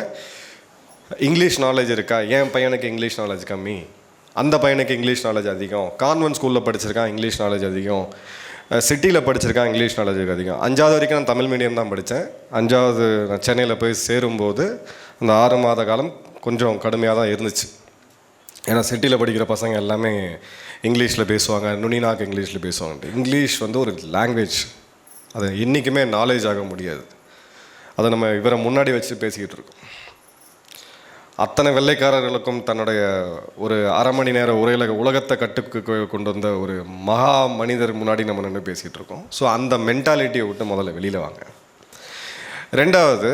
Speaker 1: இங்கிலீஷ் நாலேஜ் இருக்கா, என் பையனுக்கு இங்கிலீஷ் நாலேஜ் கம்மி, அந்த பையனுக்கு இங்கிலீஷ் நாலேஜ் அதிகம், கான்வென்ட் ஸ்கூலில் படிச்சிருக்கான் இங்கிலீஷ் நாலேஜ் அதிகம், சிட்டியில் படிச்சிருக்கான் இங்கிலீஷ் நாலேஜ் அதிகம். 5வது வரைக்கும் நான் தமிழ் மீடியம் தான் படித்தேன். 5வது நான் சென்னையில் போய் சேரும்போது அந்த 6 மாத காலம் கொஞ்சம் கடுமையாக தான் இருந்துச்சு. ஏன்னா சிட்டியில் படிக்கிற பசங்க எல்லாமே இங்கிலீஷில் பேசுவாங்க, நுனிநாக்கு இங்கிலீஷில் பேசுவாங்க. இங்கிலீஷ் வந்து ஒரு லாங்குவேஜ், அது என்றைக்குமே நாலேஜ் ஆக முடியாது. அதை நம்ம இவரை முன்னாடி வச்சு பேசிக்கிட்டு இருக்கோம். அத்தனை வெள்ளைக்காரர்களுக்கும் தன்னுடைய ஒரு அரை மணி நேர உரையில் உலகத்தை கட்டுக்கு கொண்டு வந்த ஒரு மகா மனிதர் முன்னாடி நம்ம நின்று பேசிகிட்டு இருக்கோம். ஸோ அந்த மென்டாலிட்டியை விட்டு முதல்ல வெளியில் வாங்க. 2வது,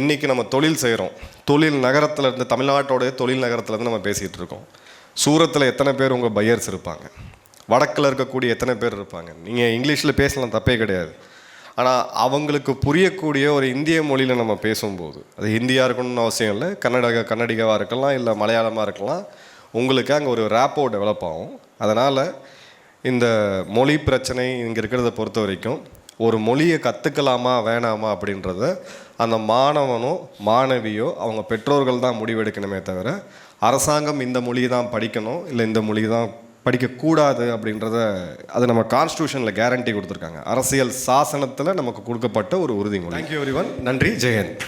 Speaker 1: இன்றைக்கி நம்ம தொழில் செய்கிறோம். தொழில் நகரத்துலேருந்து, தமிழ்நாட்டோடைய தொழில் நகரத்துலேருந்து நம்ம பேசிகிட்டு இருக்கோம். சூரத்தில் எத்தனை பேர் உங்கள் பையர்ஸ் இருப்பாங்க, வடக்கில் இருக்கக்கூடிய எத்தனை பேர் இருப்பாங்க. நீங்கள் இங்கிலீஷில் பேசலாம், தப்பே கிடையாது. ஆனால் அவங்களுக்கு புரியக்கூடிய ஒரு இந்திய மொழியில் நம்ம பேசும்போது, அது ஹிந்தியாக இருக்கணும்னு அவசியம் இல்லை, கன்னடிகாவாக இருக்கலாம், இல்லை மலையாளமாக இருக்கலாம், உங்களுக்கு அங்கே ஒரு ரேப்போ டெவலப் ஆகும். அதனால் இந்த மொழி பிரச்சனை இங்கே இருக்கிறத பொறுத்த வரைக்கும் ஒரு மொழியை கற்றுக்கலாமா வேணாமா அப்படின்றத அந்த மாணவனோ மாணவியோ அவங்க பெற்றோர்கள் தான் முடிவெடுக்கணுமே தவிர அரசாங்கம் இந்த மொழி தான் படிக்கணும் இல்லை இந்த மொழி தான் படிக்கக்கூடாது அப்படின்றத அது நம்ம கான்ஸ்டியூஷனில் கேரண்டி கொடுத்துருக்காங்க. அரசியல் சாசனத்தில் நமக்கு கொடுக்கப்பட்ட ஒரு உறுதிமொழி. Thank you everyone. நன்றி. ஜெயந்த்.